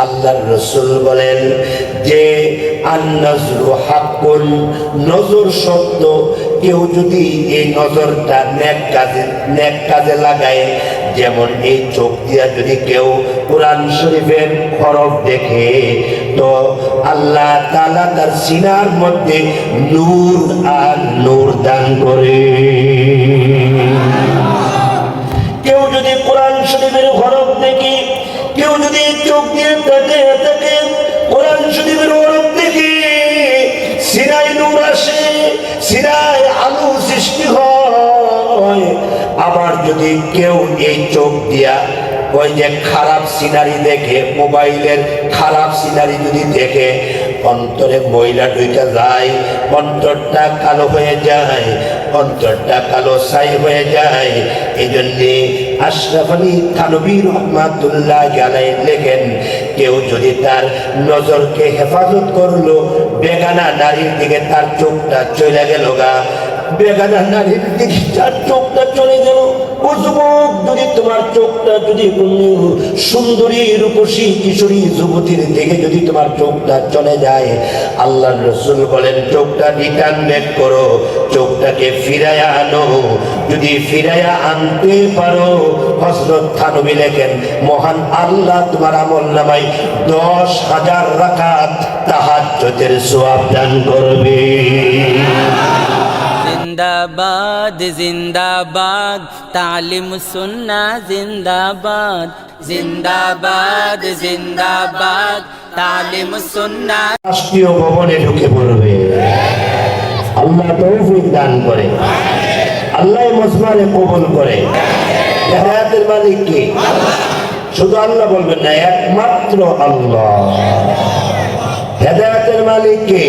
আল্লাহর রাসূল বলেন যে আন-নাজরু হাক্কুন, নজর সত্য। কেউ যদি এই নজরটা নেক কাজে লাগায়, যেমন এই চোখ দিয়া যদি কেউ কোরআন শরীফের হরফ দেখে, তো আল্লাহ তাআলা তার সিনার মধ্যে নূর আর নূর দান করে। কেউ যদি কোরআন শরীফের হরফ দেখে, কেউ যদি চোখ দিয়ে তাকে কোরআন শরীফের হরফ দেখে, সিনায় নূর আসে, সিনায় আলো সৃষ্টি হয়। আবার যদি কেউ এই চোখ দিয়া ওই যে খারাপ সিনারি দেখে, মোবাইলের খারাপ সিনারি যদি দেখে, অন্তরে ময়লা ঢুকে যায়, অন্তরটা কালো হয়ে যায়, অন্তরটা কালো ছাই হয়ে যায়। এই জন্যে আশরাফ আলী থানভী রহমাতুল্লাহ আলাইহি লেখেন, কেউ যদি তার নজরকে হেফাজত করলো, বেগানা নারীর দিকে তার চোখটা চলে গেল গা, বেগানা নারীর দিকে তার চোখটা চলে গেল। ও যুবক, যদি তোমার চোখটা যদি সুন্দরী রূপসী কিশোরী যুবতীর দিকে যদি তোমার চোখটা চলে যায়, আল্লাহর রাসূল বলেন চোখটা রিটার্ন ব্যাক করো, চোখটাকে ফিরায়া আনো। যদি ফিরায়া আনতে পারো, হযরত থানভী লেখেন, মহান আল্লাহ তোমার আমলনামায় 10,000 রাকাত তাহাজ্জুদের সওয়াব দান করবে। जिंदाबाद जिंदाबाद तालीम सुन्ना जिंदाबाद, जिंदाबाद जिंदाबाद तालीम सुन्ना। রাষ্ট্রীয় ভবনে ঢুকে পড়বে, আল্লাহ তৌফিক দান করে, আল্লাহ মজমারে কবুল করে। হেদায়েতের মালিক কে? শুধু আল্লাহ বলবেন না, একমাত্র আল্লাহ। হেদায়েতের মালিক কে?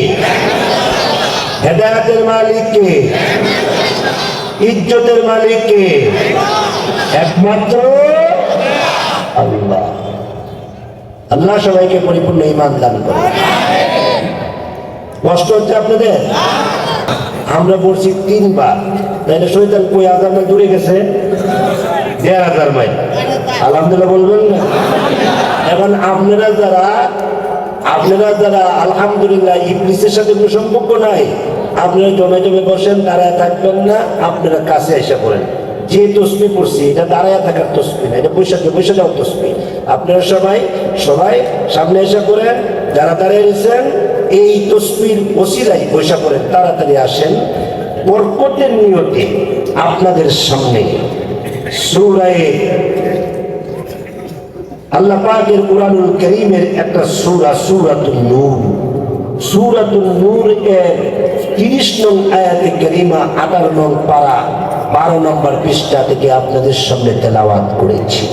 হেদায়েতের মালিক কে? ইজ্জতের মালিক কে? একমাত্র আল্লাহ। আল্লাহ সবাইকে পরিপূর্ণ ঈমান দান করে। কষ্ট হচ্ছে আপনাদের? আমরা পড়ছি 3 বার, তাইলে শয়তান কই আযাব না দূরে গেছে? 1,500 মাইল। আলহামদুলিল্লাহ বলবেন না? এখন আপনারা যারা আলহামদুলিল্লাহ ইবলিসের সাথে কোনো সম্পর্ক নাই, আপনারা জমে জমে বসেন, দাঁড়ায় থাকবেন না, আপনারা কাছে এসে পড়েন। যে তসবি পড়ছি এটা দাঁড়ায় থাকার তসবি না, এটা বসে যাওয়ার তসবি। আপনারা সবাই সামনে এসে পড়েন। যারা দাঁড়িয়ে রয়েছেন এই তসবির ওসিলায় বসে পড়েন, তাড়াতাড়ি আসেন। বরকতের নিয়তে আপনাদের সামনে সূরা আল্লাহ পাকের কুরআনুল কারীমের একটা সূরা, সূরাতুন নূর এর 30 নং আয়াতে কারীমা 18 নং পারা 12 নম্বর পৃষ্ঠা থেকে আপনাদের সামনে তেলাওয়াত করেছি।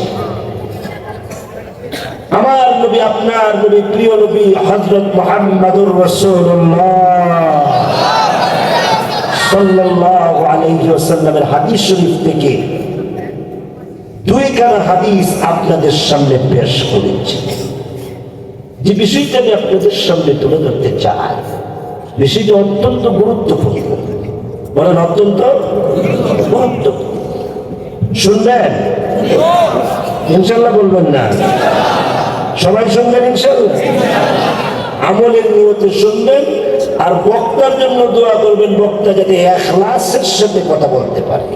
আমার নবী, আপনার নবী, প্রিয় নবী হযরত মুহাম্মদুর রাসূলুল্লাহ সাল্লাল্লাহু আলাইহি ওয়াসাল্লামের হাদিস শরীফ থেকে 2 হাদিস আপনাদের সামনে পেশ করেছি। যে বিষয়টা আমি আপনাদের সামনে তুলে ধরতে চাই, বিষয়টা অত্যন্ত গুরুত্বপূর্ণ। বলেন, অত্যন্ত গুরুত্বপূর্ণ। শুনবেন ইনশাআল্লাহ? বলবেন না? সবাই শুনবেন ইনশাআল্লাহ? আমলের নিয়তে শুনবেন, আর বক্তার জন্য দোয়া করবেন, বক্তা যাতে ইখলাসের সাথে কথা বলতে পারে।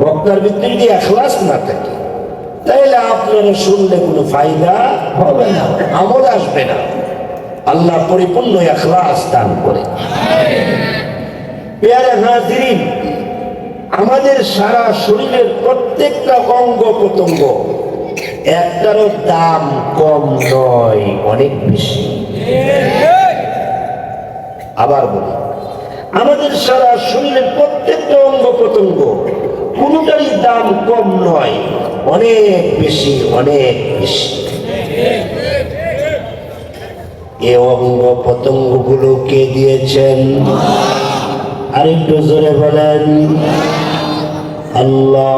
বক্তার ভিতরে যদি ইখলাস না থাকে, তাহলে আপনারা শুনলে কোনো ফায়দা হবে না, আমল আসবে না। আল্লাহ পরিপূর্ণ ইখলাস দান করে। প্রিয় হাজিরিন, আমাদের সারা শরীরের প্রত্যেকটা অঙ্গ প্রত্যঙ্গ একটারও দাম কম নয়, অনেক বেশি। আবার বলি, আমাদের সারা শরীরের প্রত্যেকটা অঙ্গ প্রত্যঙ্গ কোনটারই দাম কম নয়, অনেক বেশি, অনেক বেশি। এই অঙ্গ প্রত্যঙ্গ গুলো কে দিয়েছেন? আরেকটু জোরে বলেন, আল্লাহ।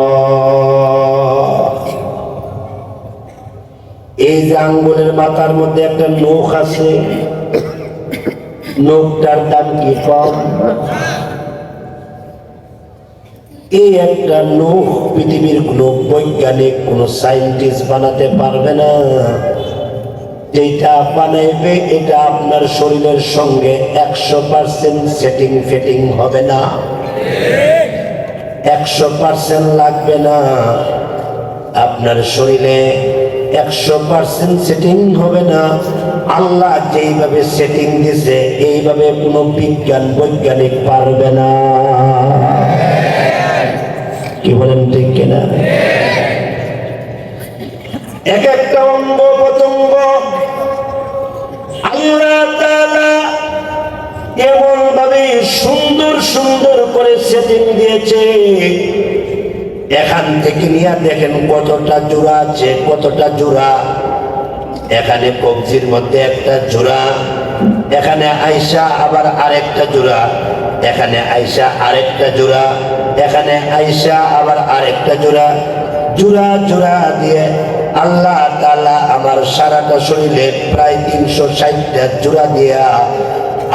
এই যে আঙ্গুলের মাথার মধ্যে একটা নখ আছে, নখটার দাম কি কম? এই একটা নখ পৃথিবীর কোনো বৈজ্ঞানিক কোনো সায়েন্টিস্ট বানাতে পারবে না। যেটা বানাইবে এটা আপনার শরীরের সঙ্গে 100% সেটিং ফিটিং হবে না, 100% লাগবে না। আপনার শরীরে 100% সেটিং হবে না। আল্লাহ যেইভাবে সেটিং দিছে এইভাবে কোনো বিজ্ঞান বৈজ্ঞানিক পারবে না। কি বলেন ঠিক কিনা? এক একটা অঙ্গ প্রত্যঙ্গ আল্লাহ তাআলা এমন ভাবে সুন্দর সুন্দর করে সেটিং দিয়েছে। এখান থেকে নিয়ে দেখেন কতটা জোড়া আছে, কতটা জোড়া। এখানে কবজির মধ্যে একটা জোড়া, এখানে আয়সা আবার আরেকটা জোড়া, এখানে আয়সা আরেকটা জোড়া, এখানে আয়সা আবার আরেকটা জোড়া। জোড়া জোড়া দিয়ে আল্লাহ তাআলা আমার সারাটা শরীরে প্রায় 360টা জোড়া দিয়া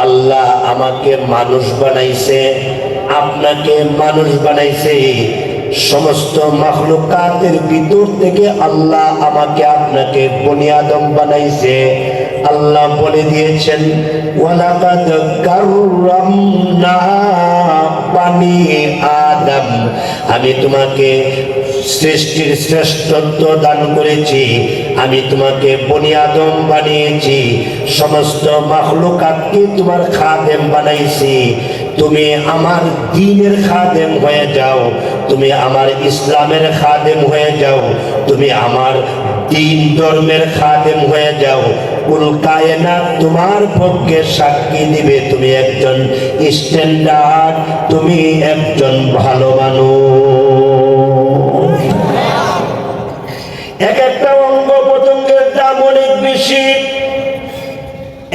আল্লাহ আমাকে মানুষ বানাইছে, আপনাকে মানুষ বানাইছে। সমস্ত মাখলুকাতের ভিতর থেকে আল্লাহ আমাকে আপনাকে বনি আদম বানাইছে। আল্লাহ বলে দিয়েছেন ওয়ালাকাদ কাররামনা বানি আদম, আমি তোমাকে সৃষ্টির শ্রেষ্ঠত্ব দান করেছি, আমি তোমাকে বনি আদম বানিয়েছি, সমস্ত মাখলুকাতকে তোমার খাদেম বানাইছি। তুমি আমার দ্বীনের খাদেম হয়ে যাও, তুমি আমার ইসলামের খাদেম হয়ে যাও, তুমি আমার দ্বীন ধর্মের খাদেম হয়ে যাও। কুল কায়নাত তোমার পক্ষে সাক্ষী দিবে তুমি একজন স্ট্যান্ডার্ড, তুমি একজন ভালো মানুষ। এক একটা অঙ্গ প্রত্যঙ্গের দাম অনেক বেশি।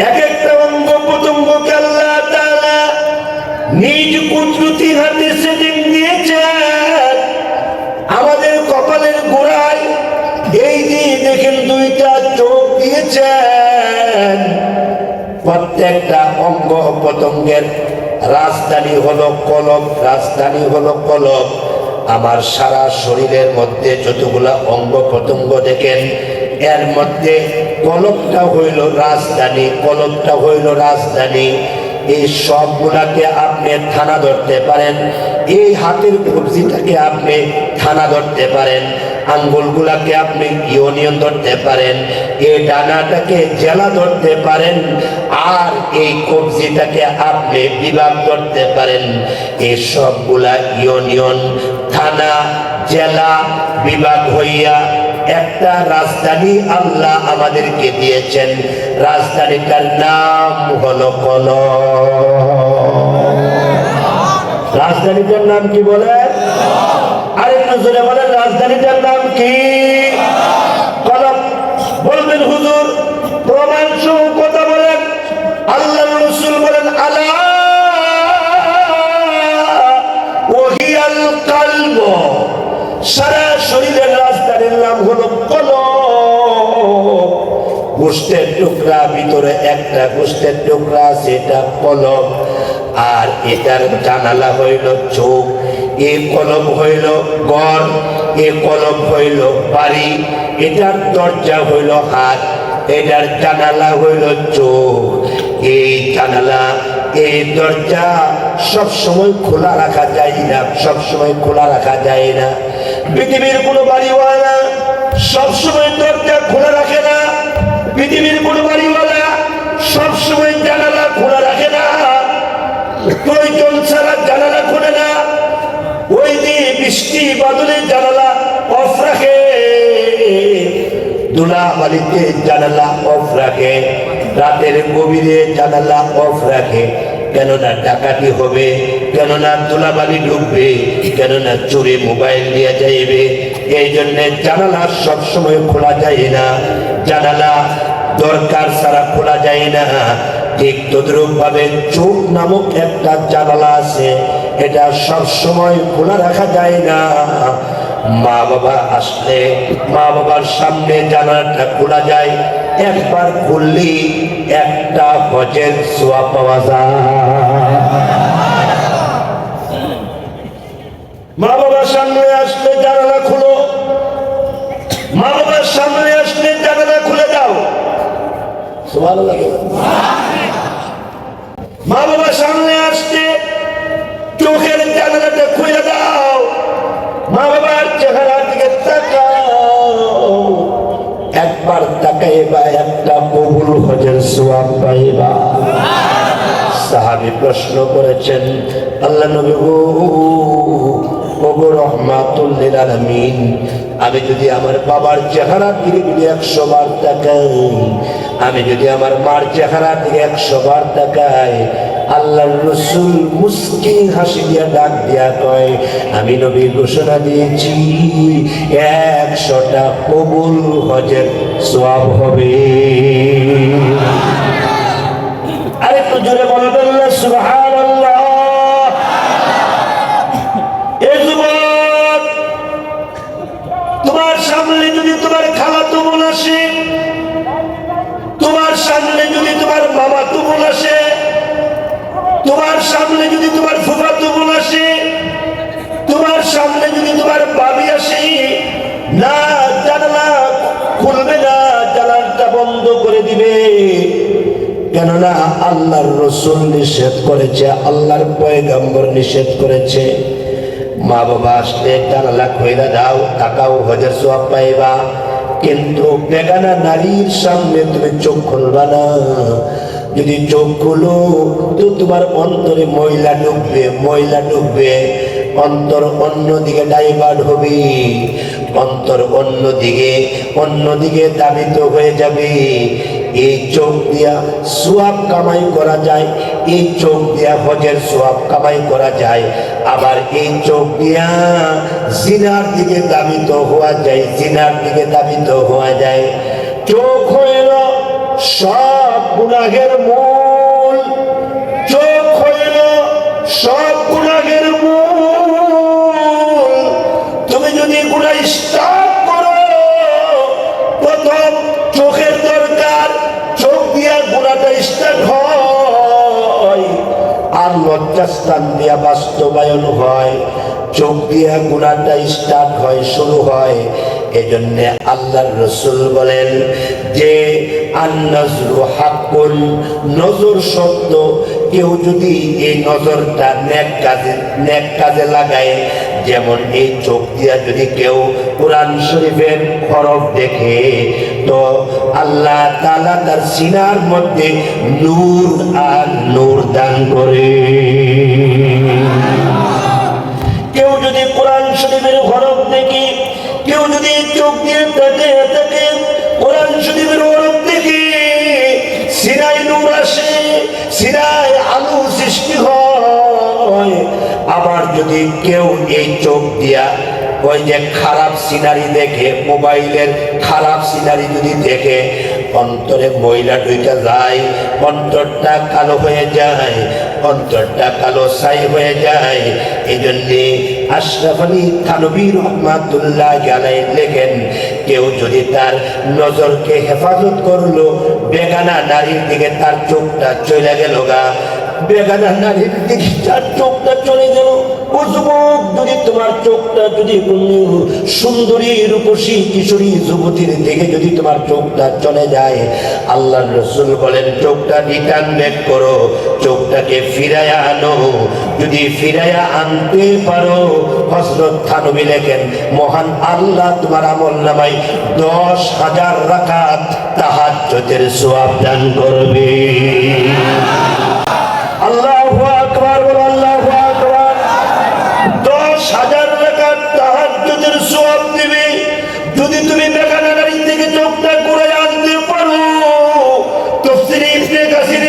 এক একটা অঙ্গ প্রত্যঙ্গকে আল্লাহ তাআলা নিজ কুদরতি হাতে সেটিং দিয়েছেন। আমাদের কপালের গোড়ায় এই যে দেখেন দুইটা চোখ দিয়েছেন। প্রত্যেকটা অঙ্গ প্রত্যঙ্গের রাজধানী হলো কলব, রাজধানী হলো কলব। আমার সারা শরীরের মধ্যে যতগুলা অঙ্গ প্রত্যঙ্গ দেখেন এর মধ্যে কলবটা হইল রাজধানী, কলবটা হইল রাজধানী। এই সবগুলাকে আপনি থানা ধরতে পারেন, এই হাতের কবজিটাকে আপনি থানা ধরতে পারেন, আঙ্গুলগুলাকে আপনি ইউনিয়ন ধরতে পারেন, এই ডানাটাকে জেলা ধরতে পারেন, আর এই কবজিটাকে আপনি বিভাগ ধরতে পারেন। এই সবগুলা ইউনিয়ন, থানা, জেলা, বিভাগ হইয়া একটা রাজধানী আল্লাহ আমাদেরকে দিয়েছেন। রাজধানীটার নাম হলো কলব। রাজধানীটার নাম কি বলেন? আরেকটু জোরে বলেন, রাজধানীটার নাম কি? কলব। বলবেন হুজুর প্রমাণ সহ কথা বলেন। আল্লাহ রাসূল বলেন আলা ওহিয়াল কলব, সারা শরীরের রাজধানীর নাম হলো কলব। গোষ্ঠের টুকরা, ভিতরে একটা গোষ্ঠের টুকরা আছে, এটা কলব। আর এটার জানালা হইল চোখ, এ কলব হইল ঘর, এ কলব হইল বাড়ি, এটার দরজা হইল হাত, এটার জানালা হইল চোখ। এই জানালা, এই দরজা সব সময় খোলা রাখা যায় না, সব সময় খোলা রাখা যায় না। পৃথিবীর কোনো বাড়িওয়ালা সব সময় দরজা খোলা রাখে না, পৃথিবীর কোনো বাড়িওয়ালা সব সময় জানালা খোলা রাখে না, প্রয়োজন ছাড়া জানালা খোলে না। ওই যে বৃষ্টি বাদলে জানালা অফ রাখে, ধুলাবালিতে জানালা অফ রাখে, রাতের গভীরে জানালা অফ রাখে। কেননা ডাকাতি হবে, কেননা ধুলাবালি ঢুকবে, কেননা চুরি মোবাইল নিয়ে যাইবে। এই জন্য জানালা সবসময় খোলা যায় না, জানালা দরকার ছাড়া খোলা যায় না। ঠিক তদ্রুপ ভাবে চোখ নামক একটা জানালা আছে, এটা সব সময় খোলা রাখা যায় না। মা বাবা আসলে মা বাবার সামনে জানালাটা খোলা যায়, একবার খুললি একটা হজের সোয়াব পাওয়া যায়। মা বাবার সামনে আসলে জানালা খুলো, মা বাবার সামনে আসলে জানালা খুলে দাও। সুবহানাল্লাহ। মা বাবার সামনে আসলে চোখের জানালাটা খুলে দাও, মা বাবার চেহারার দিকে তাকাও। একবার তাকাইবা একটা কবুল হজের সওয়াব পাইবা। সাহাবী প্রশ্ন করেছেন, আল্লাহ নবী গো রহমাতুল লিল আলামিন, আমি যদি আমার বাবার চেহারার দিকে যদি 100 বার তাকাই, আমি যদি আমার মার চেহারার দিকে 100 বার তাকাই, আল্লাহর রাসূল মুস্কি হাসি দিয়া ডাক দিয়া কয়, আমি নবী ঘোষণা দিয়েছি 100টা কবুল হজের সওয়াব হবে। আরেকটু জোরে বলবেন না সুবহানাল্লাহ। এই যুবক, তোমার সামনে যদি তোমার খালাতো বোন আসে, তোমার সামনে যদি তোমার মামাতো বোন আসে, তোমার সামনে যদি তোমার ফুফাতো বোন আসে, তোমার সামনে যদি তোমার ভাবি আসে, না জানালা খুলবে না, জানালাটা বন্ধ করে দিবে। কেননা আল্লাহর রাসূল নিষেধ করেছে, আল্লাহর পয়গম্বর নিষেধ করেছে। মা বাবা আসলে জানালা খুলে দাও, তাকাও, হজের সওয়াব পাইবা। কিন্তু বেগানা নারীর সামনে তুমি চোখ খুলবা না। যদি চোখ খুলো তো তোমার অন্তরে ময়লা ঢুকবে, ময়লা ঢুকবে, অন্তর অন্যদিকে ডাইভার্ট হবে, অন্তর অন্যদিকে দাবিত হয়ে যাবে। এই চোখ দিয়া সওয়াব কামাই করা যায়, এই চোখ দিয়া হজের সওয়াব কামাই করা যায়। আবার এই চোখ দিয়া জিনার দিকে দাবিত হওয়া যায়, জিনার দিকে দাবিত হওয়া যায়। চোখ হইল সব গুনাহের মূল, চোখ হইল সব গুনাহের মূল। তুমি যদি গুনাহ স্টার্ট করো, প্রথম চোখের দরকার, চোখ দিয়া গুনাহটা স্টার্ট হয়, আর লজ্জাস্থান দিয়া বাস্তবায়ন হয়। চোখ দিয়া গুনাহটা স্টার্ট হয়, শুরু হয়। এজন্য আল্লাহর রাসূল বলেন যে আন-নাজরু হাক্কুন, নজর সত্য। কেউ যদি এই নজরটা নেক কাজে লাগায়, যেমন এই চোখ দিয়া যদি কেউ কোরআন শরীফের হরফ দেখে, তো আল্লাহ তাআলা তার সিনার মধ্যে নূর আর নূর দান করে। কেউ যদি কোরআন শরীফের হরফ দেখে, কেউ যদি চোখ দিয়ে তাকে কোরআন শরীফের হরফ দেখে, সিনায় নূর আসে, সিনায় আলো সৃষ্টি হয়। আবার যদি কেউ এই চোখ দিয়া ওই যে খারাপ সিনারি দেখে, মোবাইলের খারাপ সিনারি যদি দেখে, অন্তরে ময়লা ঢুকে যায়, অন্তরটা কালো হয়ে যায়, অন্তরটা কালো ছাই হয়ে যায়। এই জন্যে আশরাফ আলী থানভী রহমাতুল্লাহ আলাইহি লেখেন, কেউ যদি তার নজরকে হেফাজত করলো, বেগানা নারীর দিকে তার চোখটা চলে গেল গা, বেগানা নারীর দিকে তার চোখটা চলে গেল। ও যুবক, যদি তোমার চোখটা যদি সুন্দরী রূপসী কিশোরী যুবতীর দিকে যদি তোমার চোখটা চলে যায়, আল্লাহর রাসূল বলেন চোখটা রিটার্ন ব্যাক করো, চোখটাকে ফিরায়া আনো। যদি ফিরায়া আনতে পারো, হযরত থানভী লেখেন, মহান আল্লাহ তোমার আমলনামায় 10,000 রাকাত তাহাজ্জুদের সওয়াব দান করবে। আল্লাহু আকবার, আল্লাহু আকবার। 10,000 রাকাত তাহাজ্জুদের সওয়াব দিবে যদি তুমি বেগানা নারী থেকে চোখটা ঘুরে আনতে পারো। তাফসীরে ইবনে কাসির,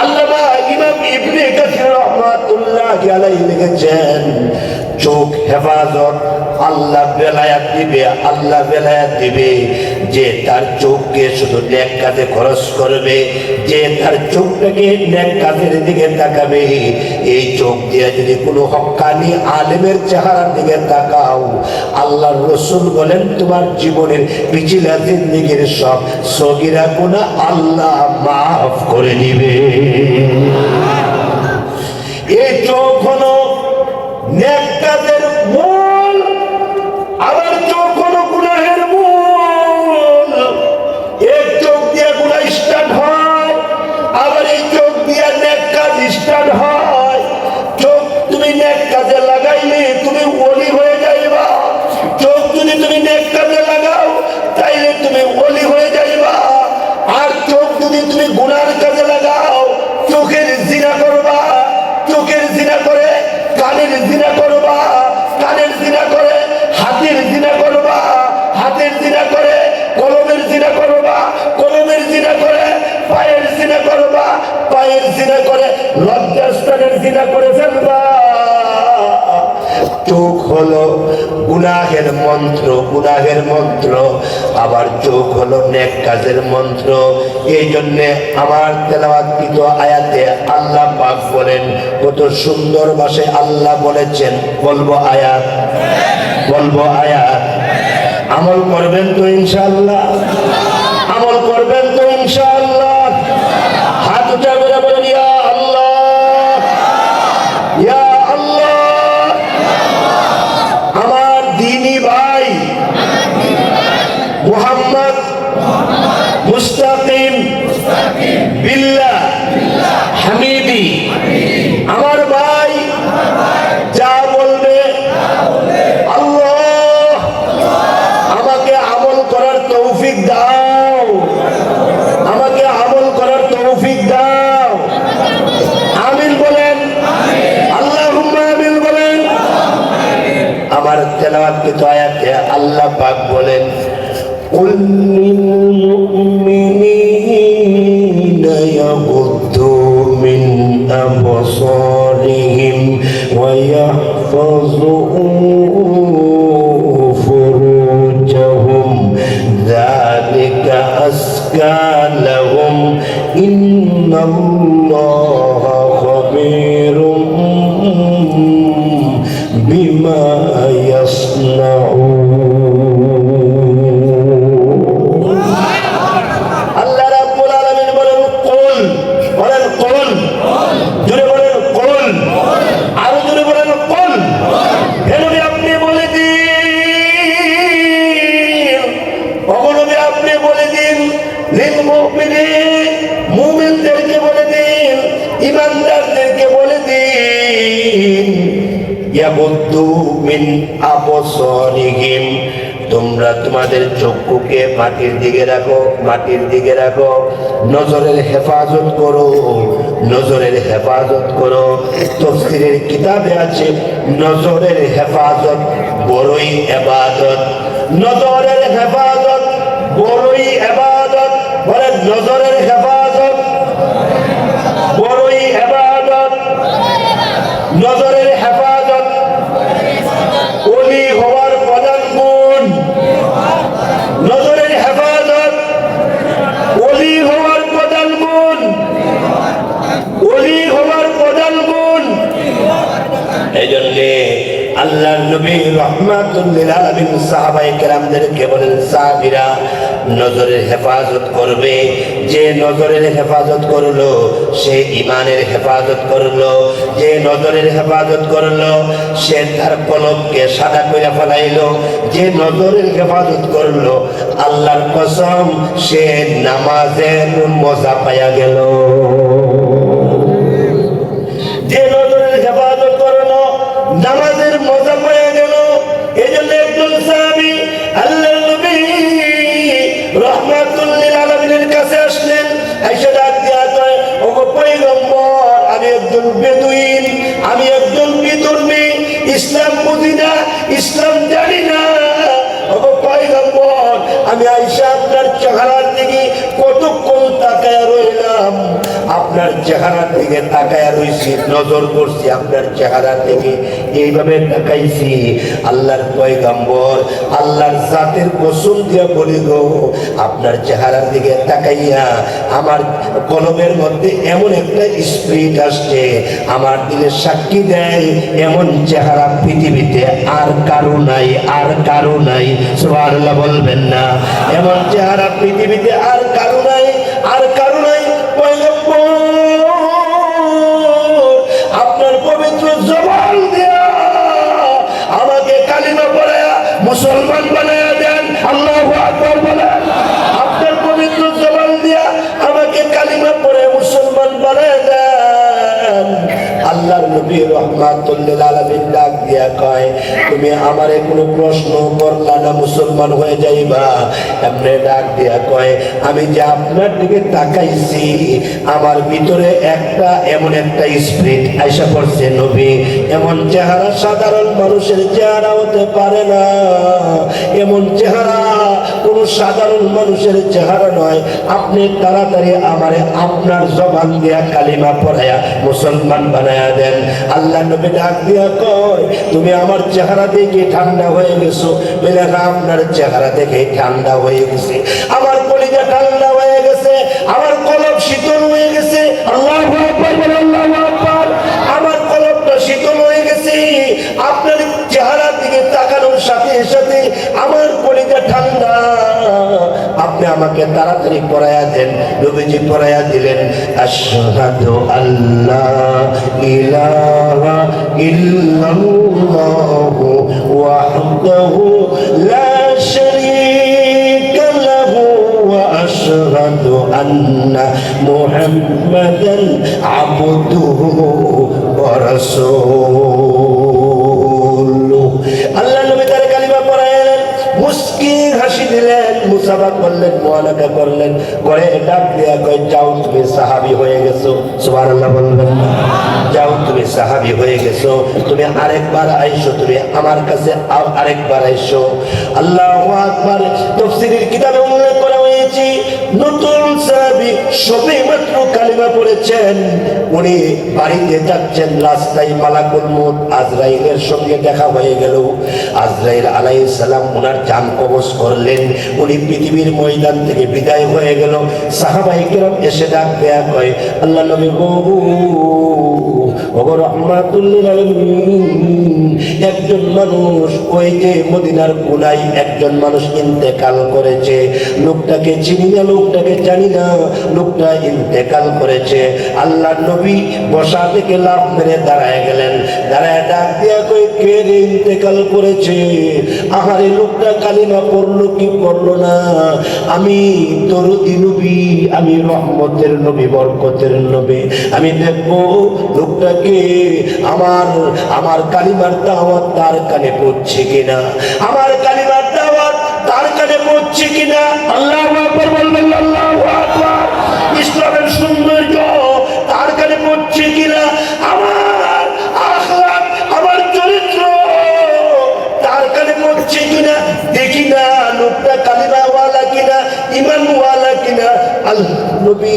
আল্লামা ইমাম ইবনে কাসির রাহমাতুল্লাহ আলাইহি লিখেছেন, চোখ হেফাজত আল্লাহ বেলায়াত দিবে, আল্লাহ বেলায়াত দিবে যে তার চোখকে শুধু নেক কাজে খরচ করবে, যে তার চোখটাকে নেক কাজের দিকে তাকাবে। এই চোখ দিয়ে যদি কোনো হক্কানি আলেমের চেহারার দিকে তাকাও, আল্লাহর রাসূল বলেন তোমার জীবনের পিছলা জিন্দেগীর সব সগীরা গুনাহ আল্লাহ মাফ করে দিবে। এই চোখ হলো নেক কাজের পায়ের জিনা করে, লজ্জাস্থানের জিনা করে ফেলবা। চোখ হলো গুনাহের মন্ত্র, গুনাহের মন্ত্র, আবার চোখ হলো নেক কাজের মন্ত্র। এই জন্যে আমার তেলাওয়াতকৃত আয়াতে আল্লাহ পাক বলেন, কত সুন্দর ভাষায় আল্লাহ বলেছেন। বলবো আয়াত, বলবো আয়াত। আমল করবেন তো ইনশাআল্লাহ? আমল করবেন তো ইনশাআল্লাহ? হাত উঠা করে বলেন ইয়া আল্লাহ, ইয়া আল্লাহ। আমার দ্বীনি ভাই মুহাম্মদ মুস্তাকিম বিল্লাহ হামিদি, আমার ভাই যা বলবে আল্লাহ আমাকে আমল করার তৌফিক দাও, আমাকে আমল করার তৌফিক দাও। আমিন বলেন, আল্লাহুম্মা আমিন বলেন। আমার তেলাওয়াতকৃত আয়াতে আল্লাহ পাক বলেন, কুল লিল মুমিনিনা ইয়াগুদ্দু মিন আবসারিহিম ওয়া ইয়াহফাযু ফুরুজাহুম যালিকা আসকা লাহুম ইন্নাল্লাহা খাবীরুম বিমা ইয়াসনাউন। আল্লাহ রাব্বুল আলামিন বলেন কুল, বলেন কুল, জোরে বলেন কুল, আরো জোরে বলেন কুল। হে নবী আপনি বলে দিন, ওগো নবী আপনি বলে দিন, লিল মুমিনিন, মুমিনদেরকে বলে দিন, ঈমানদারদেরকে বলে দিন, ইয়াগুদ্দু মিন আবসারিহিম, তোমরা তোমাদের চক্ষুকে মাটির দিকে রাখো, মাটির দিকে রাখো, নজরের হেফাজত করো, নজরের হেফাজত করো। তাফসীরের কিতাবে আছে নজরের হেফাজত বড়ই ইবাদত, নজরের হেফাজত বড়ই ইবাদত। বলেন নজরের হেফাজত বড়ই ইবাদত, নজরের হেফাজত ওলি হওয়ার প্রধান গুণ, নজরের হেফাজত ওলি হওয়ার প্রধান গুণ, ওলি হওয়ার প্রধান গুণ। এই জন্যে আল্লাহর নবী রাহমাতুল লিল আলামিন সাহাবায়ে কেরামদেরকে বলেন, সাহাবীরা নজরের হেফাজত করবে, যে নজরের হেফাজত করলো সে ঈমানের হেফাজত করলো, যে নজরের হেফাজত করলো সে তার কলবকে সাদা করে ফেলাইলো, যে নজরের হেফাজত করলো আল্লাহর কসম সে নামাজের মজা পাইয়া গেল। যে নজরের হেফাজত করলো নামাজের মজা পাইয়া গেল। এই জন্য একজন সাহাবী আল্লাহর নবী রাহমাতুল লিল আলামিনের কাছে আসলেন, আয়েশা ডাক দিয়া কয়, ওগো পয়গম্বর আমি একজন বেদুইন, আমি একজন বিধর্মী, ইসলাম বুঝি না, ইসলাম জানি না। ওগো পয়গম্বর আমি আয়েশা আপনার চেহারার দিকে কতক্ষণ তাকায়া রইলাম, আপনার চেহারার দিকে তাকায়া রইছি, নজর করছি আপনার চেহারার দিকে, এইভাবে তাকাইছি। আল্লাহর পয়গম্বর আল্লাহর জাতের কসম দিয়া বলি গো, আপনার চেহারার দিকে তাকাইয়া আমার কলবের মধ্যে এমন একটা স্পিরিট আসছে, আমার দিলে সাক্ষী দেয় এমন চেহারা পৃথিবীতে আর কারো নাই, আর কারো নাই। সুবহানাল্লাহ বলবেন না? এমন চেহারা পৃথিবীতে আর কারো নাই, আর কারো নাই। আপনার পবিত্র জবান দিয়া আমাকে কালিমা পড়ায়া মুসলমান বানায়া দেন, আল্লাহু আকবার বলেন। আপনার পবিত্র জবান দিয়া আমাকে কালিমা পড়ে মুসলমান বানায়া দেন। আল্লাহর নবী রাহমাতুল লিল আলামিন ডাক দিয়া কয়, তুমি আমারে কোনো প্রশ্ন করলা না, মুসলমান হয়ে যাইবা? এমনি ডাক দিয়া কয়, আমি যে আপনার দিকে তাকাইছি, আমার ভিতরে এমন একটা স্পিরিট আইসা পড়ছে নবী। এমন চেহারা সাধারণ মানুষের চেহারা হতে পারে না, এমন চেহারা কোন সাধারণ মানুষের চেহারা নয়। আপনি তাড়াতাড়ি আমারে আপনার জবান দিয়া কালিমা পড়ায়া মুসলমান বানায়া দেন। আল্লাহ নবী ডাক দিয়া কয়, তুমি আমার চেহারা দেখে ঠান্ডা হয়ে গেছো? বলে না, আপনার চেহারা দেখে ঠান্ডা হয়ে গেছে, আমার কলিজা ঠান্ডা হয়ে গেছে, আমার কলব শীতল হয়ে গেছে। আল্লাহু আকবার, আল্লাহু আকবার। আমার কলবটা শীতল হয়ে গেছে, আপনার চেহারার দিকে তাকানোর সাথে সাথে আমার কলিজা ঠান্ডা। আপনি আমাকে তাড়াতাড়ি পড়ায়া দেন। নবীজি পড়ায়া দিলেন, আশহাদু আল্লা ইলাহা ইল্লাল্লাহু ওয়াহদাহু লা শারীকা লাহু ওয়া আশহাদু আন্না মুহাম্মাদান আবদুহু ওয়া রাসূলুহু। আল্লাহ নবী তার কালিমা পড়ালেন, মুস্কি হাসি দিলেন, মুসাফা করলেন, মুআনাকা করলেন, করে ডাক দিয়া কয়, যাও তুমি সাহাবী হয়ে গেছো। সুবহানাল্লাহ বলবেন না? যাও তুমি সাহাবী হয়ে গেছো, তুমি আরেকবার আইসো, তুমি আমার কাছে আরেকবার আইসো। আল্লাহু আকবার। তাফসীরের কিতাবে উল্লেখ করা হয়েছে, নতুন সাহাবী সবে মাত্র কালিমা পড়েছেন, উনি বাড়িতে যাচ্ছেন, রাস্তায় মালাকুল মউত আজরাইলের সঙ্গে দেখা হয়ে গেল। আজরাইল আলাইহিস সালাম ওনার জান কবজ করলেন, উনি পৃথিবীর ময়দান থেকে বিদায় হয়ে গেল। সাহাবায়ে কেরাম এসে ডাক দেয়া কয়, আল্লাহ নবী গো, ওগো রাহমাতুল লিল আলামিন, একজন মানুষ ওই যে মদিনার কোনায় একজন মানুষ ইন্তেকাল করেছে, লোকটাকে চিনি না, লোকটাকে জানি না, লোকটা ইন্তেকাল করেছে। আল্লাহ নবী বসা থেকে লাফ মেরে দাঁড়ায় গেলেন, দাঁড়ায় ডাক দিয়া কই, কে রে ইন্তেকাল করেছে? আহারে, লোকটা কালিমা পড়লো কি পড়লো না? আমি দরুদি নবী, আমি রহমতের নবী, বরকতের নবী, আমি দেখবো লোকটাকে আমার কালিমার দাওয়াত তার কানে পড়ছে কিনা, আমার কালিমার দাওয়াত তার কানে পড়ছে কিনা। আল্লাহু আকবার বলবেন, আল্লাহু আকবার। ইসলামের সৌন্দর্য তার কানে পড়ছে কিনা, আমার আখলাক, আমার চরিত্র তার কানে পড়ছে কিনা, দেখি না লোকটা কালিমাওয়ালা কিনা, ইমানওয়ালা কিনা। আল্লাহ নবী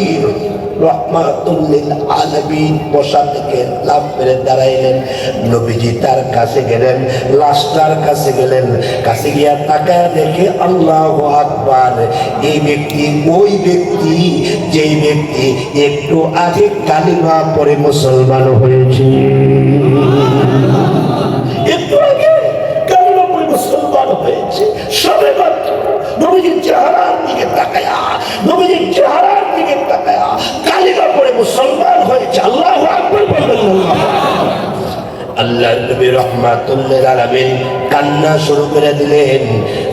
রহমাতুল লিল আলামিন বসা থেকে লাফ মেরে দাঁড়াইলেন। নবীজি তার কাছে গেলেন, লাশটার কাছে গেলেন, কাছে গিয়া তাকায় দেখে, আল্লাহু আকবার, এই ব্যক্তি ওই ব্যক্তি যেই ব্যক্তি একটু আগে কালিমা পড়ে মুসলমান হয়েছে, একটু আগে কালিমা পড়ে মুসলমান হয়েছে। সবে মাত্র নবীজির চেহারার দিকে তাকায়া, নবীজির চেহারার দিকে তাকায়া কালিমা পড়ে মুসলমান হয়েছে। আল্লাহু আকবার বলবেন। আল্লাহ নবী রহমাতুল লিল আলামিন কান্না শুরু করে দিলেন।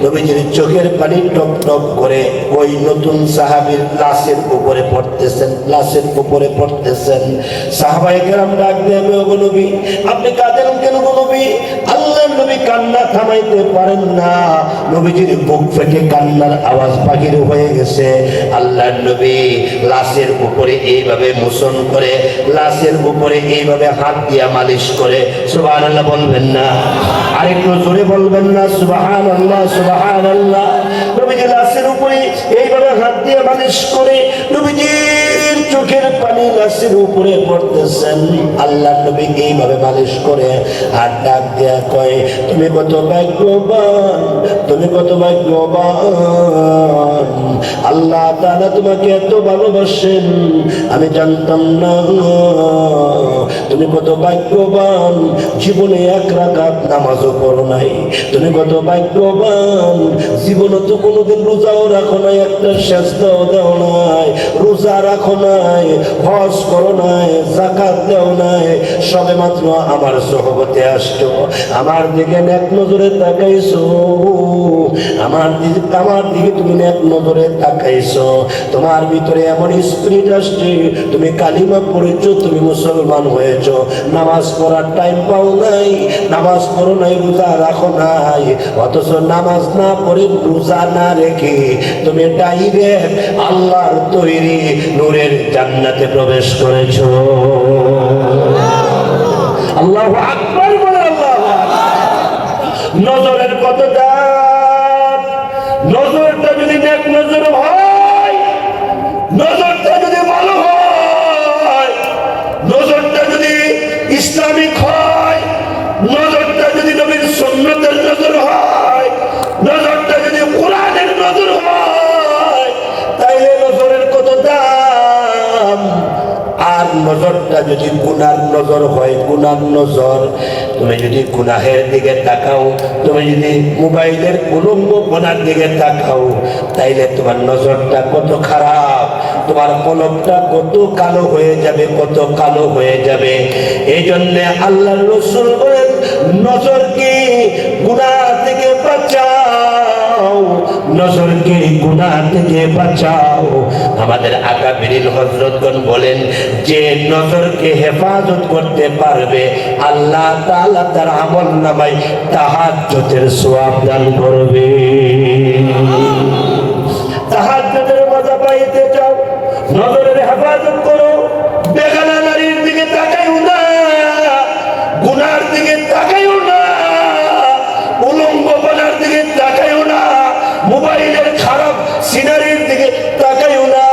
নবীজির চোখের পানি টপ টপ করে ওই নতুন সাহাবীর লাশের উপরে পড়তেছেন, লাশের উপরে পড়তেছেন। সাহাবায়ে কেরাম ডাক দিয়ে, ওগো নবী, আপনি কাঁদেন কেন গো নবী? আল্লাহ নবী কান্না থামাইতে পারেন না, নবীজির বুক ফেটে কান্নার আওয়াজ বাহির হয়ে গেছে। আল্লাহ নবী লাশের উপরে এইভাবে মোশন করে, লাশের উপরে এইভাবে হাত দিয়া মালিশ করে। সুবহানাল্লাহ বলবেন না? আরেকটু জোরে বলবেন না? সুবহানাল্লাহ, সুবহানাল্লাহ। নবীজি লাশের উপরে এইভাবে হাত দিয়ে মালিশ করে, নবীজির চোখের পানি লাশের উপরে পড়তেছেন। আল্লাহ নবী এইভাবে মালিশ করে আর ডাক দেয়া কয়, তুমি কত ভাগ্যবান, তুমি কত ভাগ্যবান, আল্লাহ তাআলা তোমাকে এত ভালোবাসেন, আমি জানতাম না। তুমি কত ভাগ্যবান, জীবনে এক রাকাত নামাজও পড়ো নাই। তুমি কত ভাগ্যবান, জীবনে তো কোনোদিন রোজাও রাখো নাই, একটা সেজদাও দাও নাই। রোজা রোজা রাখো নাই, হজ করো নাই, যাকাত দেও নাই, সবে মাত্র আমার সোহবতে আসছো, আমার দিকে নেক নজরে তাকাইছো, আমার দিকে তুমি নেক নজরে তাকাইছো, তোমার ভিতরে এমন স্পিরিট আসছে, তুমি কালিমা পড়েছো, তুমি মুসলমান হয়েছো, নামাজ পড়ার টাইম পাও নাই, নামাজ পড়ো নাই, রোজা রাখো নাই, অথচ নামাজ না পড়ে রোজা না রেখে তুমি ডাইরেক্ট আল্লাহর তৈরি নূরের জান্নাতে প্রবেশ করেছো। আল্লাহু আকবার বলে, আল্লাহু আকবার। নজরের কত দাম, নজরটা যদি নেক নজর হয়, নজরটা যদি ভালো হয়, নজরটা যদি ইসলামিক হয়, নজরটা যদি নবীর সুন্নতের নজর হয়, নজরটা যদি কোরআনের নজর হয়, তাইলে নজরের কত দাম। আর নজরটা যদি গুনার নজর হয়, গুনার নজর, তুমি যদি গুনাহের দিকে তাকাও, তুমি যদি মোবাইলের উলঙ্গপনার দিকে তাকাও, তাইলে তোমার নজরটা কত খারাপ, তোমার কলবটা কত কালো হয়ে যাবে, কত কালো হয়ে যাবে। এই জন্য আল্লাহর রাসূল বলেন, নজরকে গুনাহ থেকে বাঁচাও, নজরকে গুনাহ থেকে বাঁচাও। আমাদের আকাবিরিন হযরতগণ বলেন, যে নজরকে হেফাজত করতে পারবে, আল্লাহ তাআলা তার আমলনামায় তাহাজ্জুদের সওয়াব দান করবে। তাহাজ্জুদের মজা পাইতে চাও, নজরের হেফাজত করো, বেগানা নারীর দিকে তাকাইও না, গুনার দিকে তাকাইও না, উলঙ্গপনার দিকে তাকাইও না, মোবাইলের খারাপ সিনারির দিকে তাকাইও না।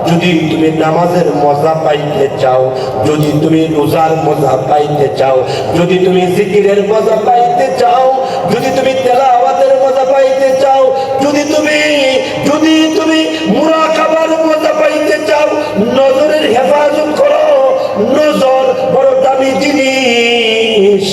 যদি তুমি নামাজের মজা পাইতে চাও, যদি তুমি রোজার মজা পাইতে চাও, যদি তুমি জিকিরের মজা পাইতে চাও, যদি তুমি তেলাওয়াতের মজা পাইতে চাও, যদি তুমি মুরাকাবার মজা পাইতে চাও, নজরের হেফাজত করো। নজর বড় দামি জিনিস।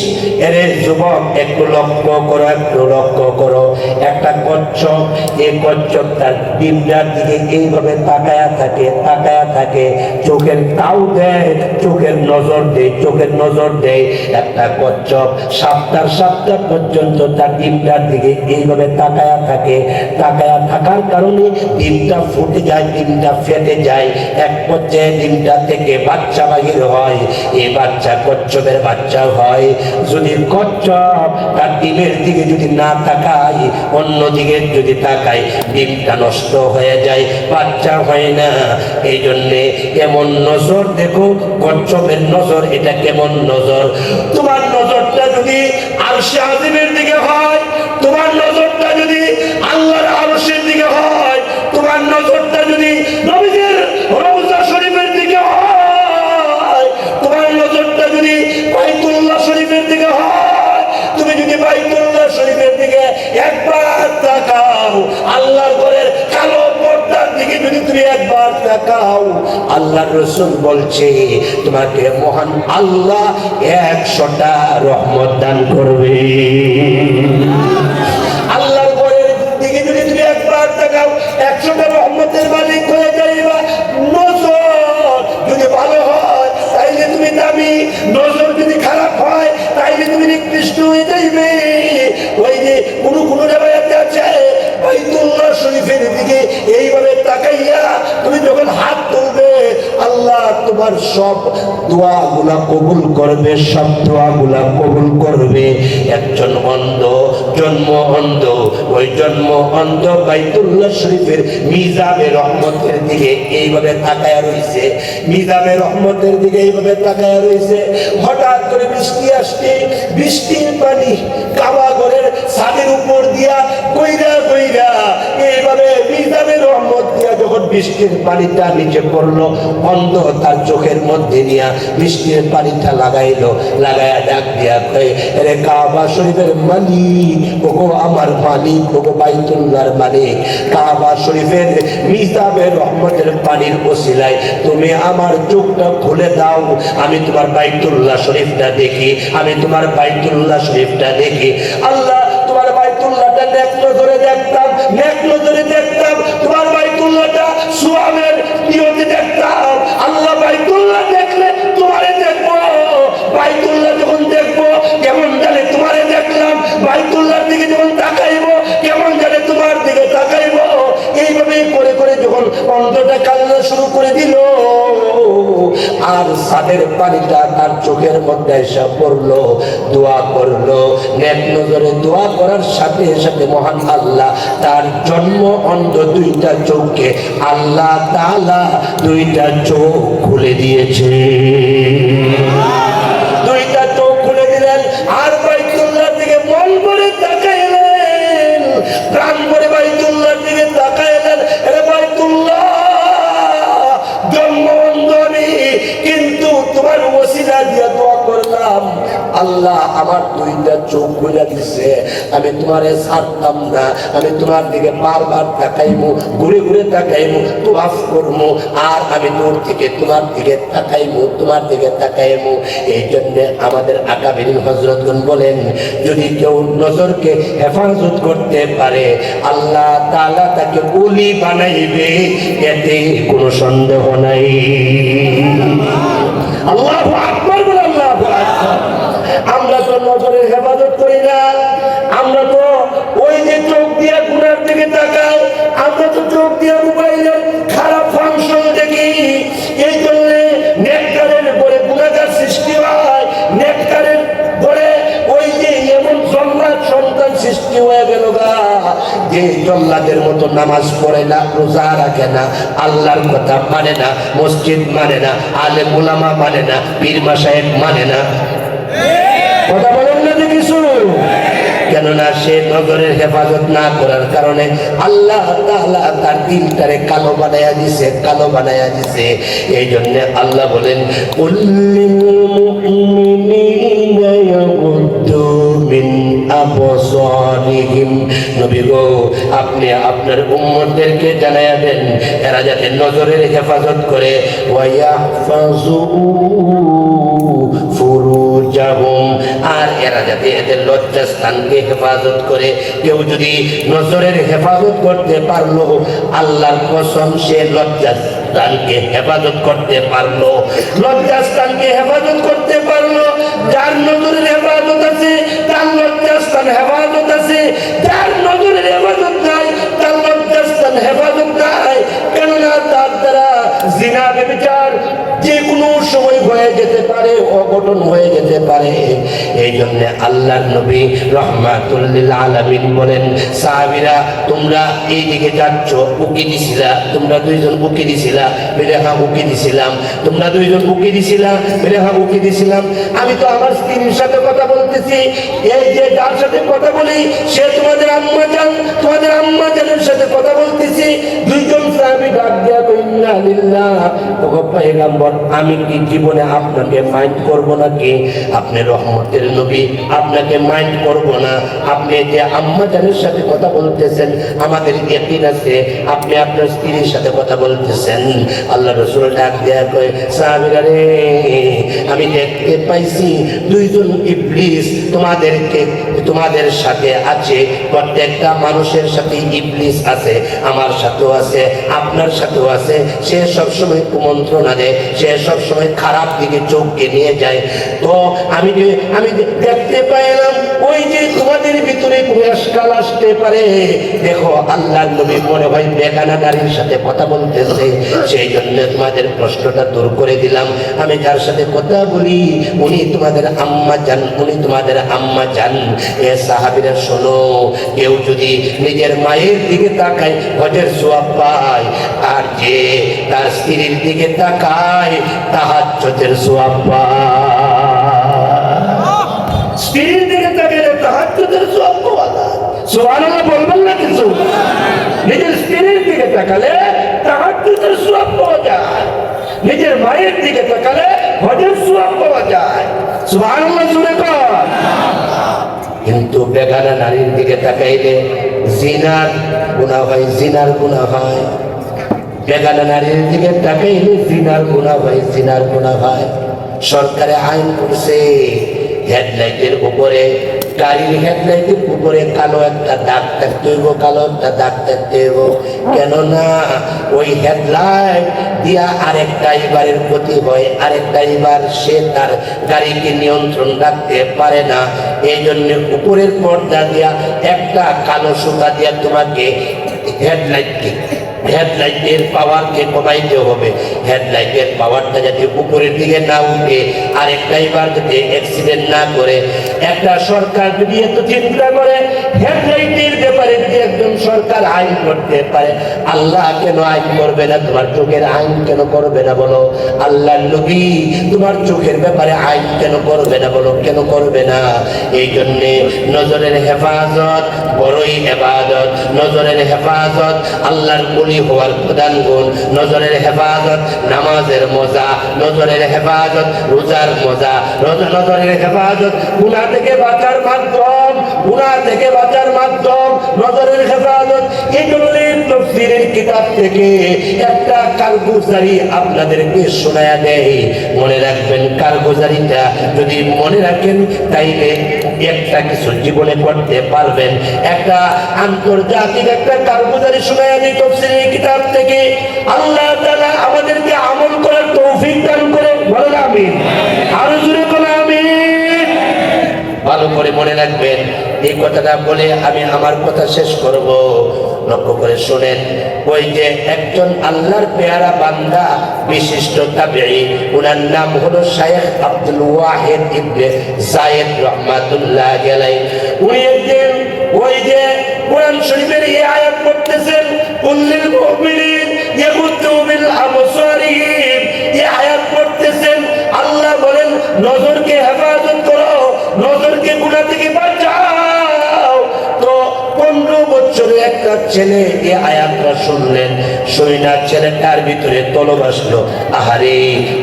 এরে যুবক, একটু লক্ষ্য করো, একটু লক্ষ্য করো। একটা কচ্ছপ, এই কচ্ছপ তার ডিমটার দিকে এইভাবে তাকায়া থাকে, তাকায়া থাকে, চোখের তাও দেয়, চোখের নজর দেয়, চোখের নজর দেয়। একটা কচ্ছপ সাতটা পর্যন্ত তার ডিমটার দিকে এইভাবে তাকায়া থাকে, তাকায়া থাকার কারণে ডিমটা ফুটে যায়, ডিমটা ফেটে যায়, এক পর্যায়ে ডিমটা থেকে বাচ্চা বাহির হয়। এই বাচ্চা কচ্ছপের বাচ্চা হয়। যদি কচ্ছপ তার ডিমের দিকে যদি না তাকায়, অন্য দিকে যদি তাকায়, ডিমটা নষ্ট হয়ে যায়, বাচ্চা হয় না। এই জন্যে এমন নজর দেখো, কচ্ছপের নজর, এটা কেমন নজর। তোমার নজরটা যদি আরশে আজিমের দিকে হয়, তোমার নজরটা যদি আল্লাহর আরশের দিকে হয়, তোমার নজরটা যদি নবীজির রওজা শরীফের দিকে হয়, তোমার নজরটা যদি বাইতুল্লাহ শরীফের দিকে হয়, তুমি যদি বাইতুল্লাহ শরীফের দিকে একবার তাকাও, আল্লাহর ঘরের কালো পর্দার দিকে যদি তুমি একবার তাকাও, আল্লাহর রাসূল বলছে তোমাকে মহান আল্লাহ 100টা রহমত দান করবে। আল্লাহর ঘরের দিকে যদি তুমি একবার তাকাও, 100টা রহমতের মালিক হয়ে যাইবা। নজর যদি ভালো হয়, তাইলে তুমি দামি, নজর যদি খারাপ হয়, তাইলে তুমি নিকৃষ্ট হয়ে যাইবে। ওই যে কোন জায়গাতে আছে, বাইতুল্লাহ শরীফের দিকে এইভাবে তাকাইয়া তুমি যখন হাত তুলবে, আল্লাহ তোমার সব দোয়াগুলা কবুল করবে, সব দোয়াগুলা কবুল করবে। একজন অন্ধ, জন্ম অন্ধ, ওই জন্ম অন্ধ বাইতুল্লাহ শরীফের মিজাবে রহমতের দিকে এইভাবে তাকায়া রইছে, মিজাবে রহমতের দিকে এইভাবে তাকায়া রইছে। হঠাৎ করে বৃষ্টি আসছে, বৃষ্টির পানি কাবা ঘরের ছাদের উপর দিয়া কইরা কইরা এইভাবে মিজাবে রহমত দিয়া যখন বৃষ্টির পানিটা নিচে পড়লো, অন্ধ তার চোখের মধ্যে নিয়া বৃষ্টির পানিটা লাগাইলো, লাগায়া ডাক দিয়া কয়, রে কাবা শরীফের মালিক, ওগো আমার মালিক, ওগো বাইতুল্লাহর মালিক, কাবা শরীফের মিজাবে রহমতের পানির ওসিলায় তুমি আমার চোখটা খুলে দাও, আমি তোমার বাইতুল্লাহ শরীফটা দেখি, আমি তোমার বাইতুল্লাহ শরীফটা দেখি। আল্লাহ তোমার বাইতুল্লাহটা নেক নজরে দেখতাম, নেক নজরে দেখতাম, তোমার বাইতুল্লাহটা সোয়াবের নিয়তে দেখতাম। আল্লাহ বাইতুল্লাহ দেখলে তোমারে দেখবো, বাইতুল্লাহ যখন দেখবো কেমন জানে তোমারে দেখলাম, বাইতুল্লাহর দিকে যখন তাকাইবো কেমন জানে তোমার দিকে তাকাইবো। এইভাবে করে করে যখন অন্তরটা কান্না শুরু করে দিল, আর সাদের পানিটা তার চোখের মধ্যে এসে পড়লো, দোয়া করলো। নেক নজরে দোয়া করার সাথে সাথে মহান আল্লাহ তার জন্ম অন্ধ দুইটা চোখকে আল্লাহ তাআলা দুইটা চোখ খুলে দিয়েছে। দুইটা চোখ খুলে দিলেন, আর বাইতুল্লাহর দিকে মন করে তাকাইলেন, প্রাণ করে বাইতুল্লাহর দিকে তাকাইলেন। আরে বাইতুল্লাহ, জন্ম অন্ধ আমি, কিন্তু তোমার ওসিলা দিয়া দোয়া করলাম, আল্লাহ আমার দুইটা চোখ খুলে দিছে। আমি তোমারে ছাড়তাম না, আমি তোমার দিকে বারবার তাকাইমু, ঘুরে ঘুরে তাকাইমু, তোয়াফ করবো, আর আমি দূর থেকে তোমার দিকে তাকাইমু, তোমার দিকে তাকাইমু। এই জন্য আমাদের আকাবির হযরতগণ বলেন, যদি কেউ নজরকে হেফাজত করতে পারে আল্লাহ তাআলা তাকে ওলি বানাইবে, এতে কোনো সন্দেহ নাই। আল্লাহু আকবার বলে, আল্লাহু আকবার। আমরা তো নজরের হেফাজত করি না, আমরা তো ওই যে চোখ দিয়ে গুনার দিকে তাকাই, আমরা তো চোখ দিয়ে মোবাইলের খারাপ ফাংশন দেখি। এই জন্য নেককারের পরে গুনাহগার সৃষ্টি হয়, নেককারের পরে ওই যে এমন জল্লাদ সন্তান সৃষ্টি হয়ে গেল গা, যে জল্লাদের মতো নামাজ পড়ে না, রোজা রাখে না, আল্লাহর কথা মানে না, মসজিদ মানে না, আলেম উলামা মানে না, পীর মাশায়েখ মানে না। কথা বলেন না যে কিছু, কেননা সে নজরের হেফাজত না করার কারণে আল্লাহ তাআলা তার দিলটারে কালো বানায়া দিছে, কালো বানায়া দিছে। এই জন্য আল্লাহ বলেন, কুল্লিল মুমিনিনা ইয়াগুদ্দু মিন আবসারিহিম। নবী গো, আপনি আপনার উম্মতদেরকে জানায়া দেন এরা যাতে নজরের হেফাজত করে, ওয়া ইয়াহফাযু ফুরুজাহুম, আর এরা যাতে এদের লজ্জাস্থানকে হেফাজত করে। কেউ যদি নজরের হেফাজত করতে পারলো, আল্লাহর কসম সে লজ্জাস্থানকে হেফাজত করতে পারলো, লজ্জাস্থানকে হেফাজত করতে পারলো। যার নজরের হেফাজত আছে তার লজ্জাস্থান হেফাজত আছে, যার নজরের হেফাজত নাই তার লজ্জাস্থান হেফাজত নাই। কেননা তার দ্বারা জিনা ব্যভিচার যে কোনো সময় হয়ে যেতে পারে, অঘটন হয়ে যেতে পারে। এই জন্য আল্লাহর নবী রাহমাতুল লিল আলামিন বলেন, সাহাবীরা তোমরা এই দিকে যাচ্ছ, উকি দিছিলা, তোমরা দুইজন উকি দিছিলা, বলে হ্যাঁ উকি দিছিলাম। তোমরা দুইজন উকি দিছিলা, বলে হ্যাঁ উকি দিছিলাম। আমি তো আমার স্ত্রীর সাথে কথা বলতেছি, এই যে যার সাথে কথা বলি সে তোমাদের আম্মা জান, তোমাদের আম্মা জানের সাথে কথা বলতেছি। দুইজন সাহাবী ডাক দিয়া কইলেন, ইন্না লিল্লাহ, ওগো পয়গম্বর, আমি কি জীবনে আপনাকে মাইন্ড করব নাকি? আপনি রহমতের নবী, আপনাকে মাইন্ড করব না। আপনি যে আম্মা জানের সাথে কথা বলতেছেন, আমাদের ইয়াকিন আছে আপনি আপনার স্ত্রীর সাথে কথা বলতেছেন। আল্লাহ রাসূল ডাক দেয়া কয়, সাহাবীরা রে, আমি দেখতে পাইছি দুইজন ইবলিস তোমাদের সাথে আছে। প্রত্যেকটা মানুষের সাথে ইবলিস আছে, আমার সাথেও আছে, আপনার সাথেও আছে। সে সবসময় কুমন্ত্রণা দেয়, সে সবসময় খারাপ দিকে চোখকে নিয়ে যায়। তো আমি দেখতে পাইলাম ওই যে তোমাদের ভিতরে কুয়াশকাল আসতে পারে। দেখো আল্লাহর নবী মনে হয় বেগানা নারীর সাথে কথা বলতেছে, সেই জন্য তোমাদের প্রশ্নটা দূর করে দিলাম। আমি যার সাথে কথা বলি উনি তোমাদের আম্মা জান, উনি তোমাদের আম্মা জান। এ সাহাবীরা শোনো, কেউ যদি নিজের মায়ের দিকে তাকায় হজের সওয়াব পায়, আর যে তার স্ত্রীর দিকে তাকায় তাহাজ্জুদের সওয়াব পায়। স্ত্রীর দিকে তাকালে তাহাজ্জুদের সওয়াব পাওয়া যায়। সুবহানাল্লাহ বলবেন না কিছু? নিজের স্ত্রীর দিকে তাকালে তাহাজ্জুদের সওয়াব পাওয়া যায়, নিজের মায়ের দিকে তাকালে হজের সওয়াব পাওয়া যায়। সুবহানাল্লাহ জোরে কর। কিন্তু বেগানা নারীর দিকে তাকাইলে জিনার গুনাহ হয়, জিনার গুনাহ হয়। বেগানা নারীর দিকে তাকাইলে জিনার গুনাহ হয়, জিনার গুনাহ হয়। সরকারে আইন করছে হেডলাইটের উপরে গাড়ির হেডলাইটের উপরে কালো একটা দাগ থাকতে হইব, কালো একটা দাগ থাকতে হইব। কেননা ওই হেডলাইট দিয়া আরেকটা ড্রাইভারের ক্ষতি হয়, আরেক ড্রাইভার সে তার গাড়িকে নিয়ন্ত্রণ রাখতে পারে না। এই জন্য উপরের পর্দা দিয়া একটা কালো সুতা দিয়া তোমাকে হেডলাইটের পাওয়ারকে কমাইতে হবে। হেডলাইটের পাওয়ারটা যাতে উপরের দিকে না উঠে, আরেক ড্রাইভার যাতে অ্যাক্সিডেন্ট না করে। একটা সরকার যদি এত চিন্তা করে হেডলাইটের ব্যাপারে যদি একজন সরকার আইন করতে পারে, আল্লাহ কেন আইন করবে না? তোমার চোখের আইন কেন করবে না বলো? আল্লাহ নবী তোমার চোখের ব্যাপারে আইন কেন করবে না বলো? কেন করবে না? এই জন্যে নজরের হেফাজত বড়ই ইবাদত। নজরের হেফাজত আল্লাহর ওলি হওয়ার প্রধান গুণ। নজরের হেফাজত নামাজের মজা, নজরের হেফাজত রোজার মজা, নজরের হেফাজত গুনাহ থেকে বাঁচার মাধ্যম, গুনাহ থেকে বাঁচার মাধ্যম নজরের হেফাজত। এই জন্য তাফসীরের কিতাব থেকে একটা কারগুজারি আপনাদেরকে শোনায়া দেয়। মনে রাখবেন, কারগুজারিটা যদি মনে রাখেন তাইলে একটা কিছু জীবনে করতে পারবেন। একটা আন্তর্জাতিক একটা কারগুজারি শোনায়া দেয় তাফসীরের কিতাব থেকে। আল্লাহ তাআলা আমাদেরকে আমল করার তৌফিক দান করে, বলেন আমিন। আরো জোরে বলেন আমিন। ভালো করে মনে রাখবেন। এই কথাটা বলে আমি আমার কথা শেষ করব। লক্ষ্য করে শোনেন, ওই যে একজন আল্লাহর পেয়ারা বান্দা বিশিষ্ট তাবেঈ, ওনার নাম হলো শাইখ আব্দুল ওয়াহিদ ইবনে যায়েদ রাহমাতুল্লাহ আলাইহি। উনি একদিন ওই যে কোরআন শরীফের এই আয়াত পড়তেছেন, কুল্লিল মুমিনিন ইয়াগুদ্দু মিন আবসারিহিম, এই আয়াত পড়তেছেন। আল্লাহ বলেন নজরকে হেফাজত করো, নজরকে গুনাহ থেকে বাঁচাও। তো 15 বছরের একটা ছেলে এই আয়াতটা শুনলেন, শুইনা ছেলেটার ভিতরে তলব আসলো। আহারে,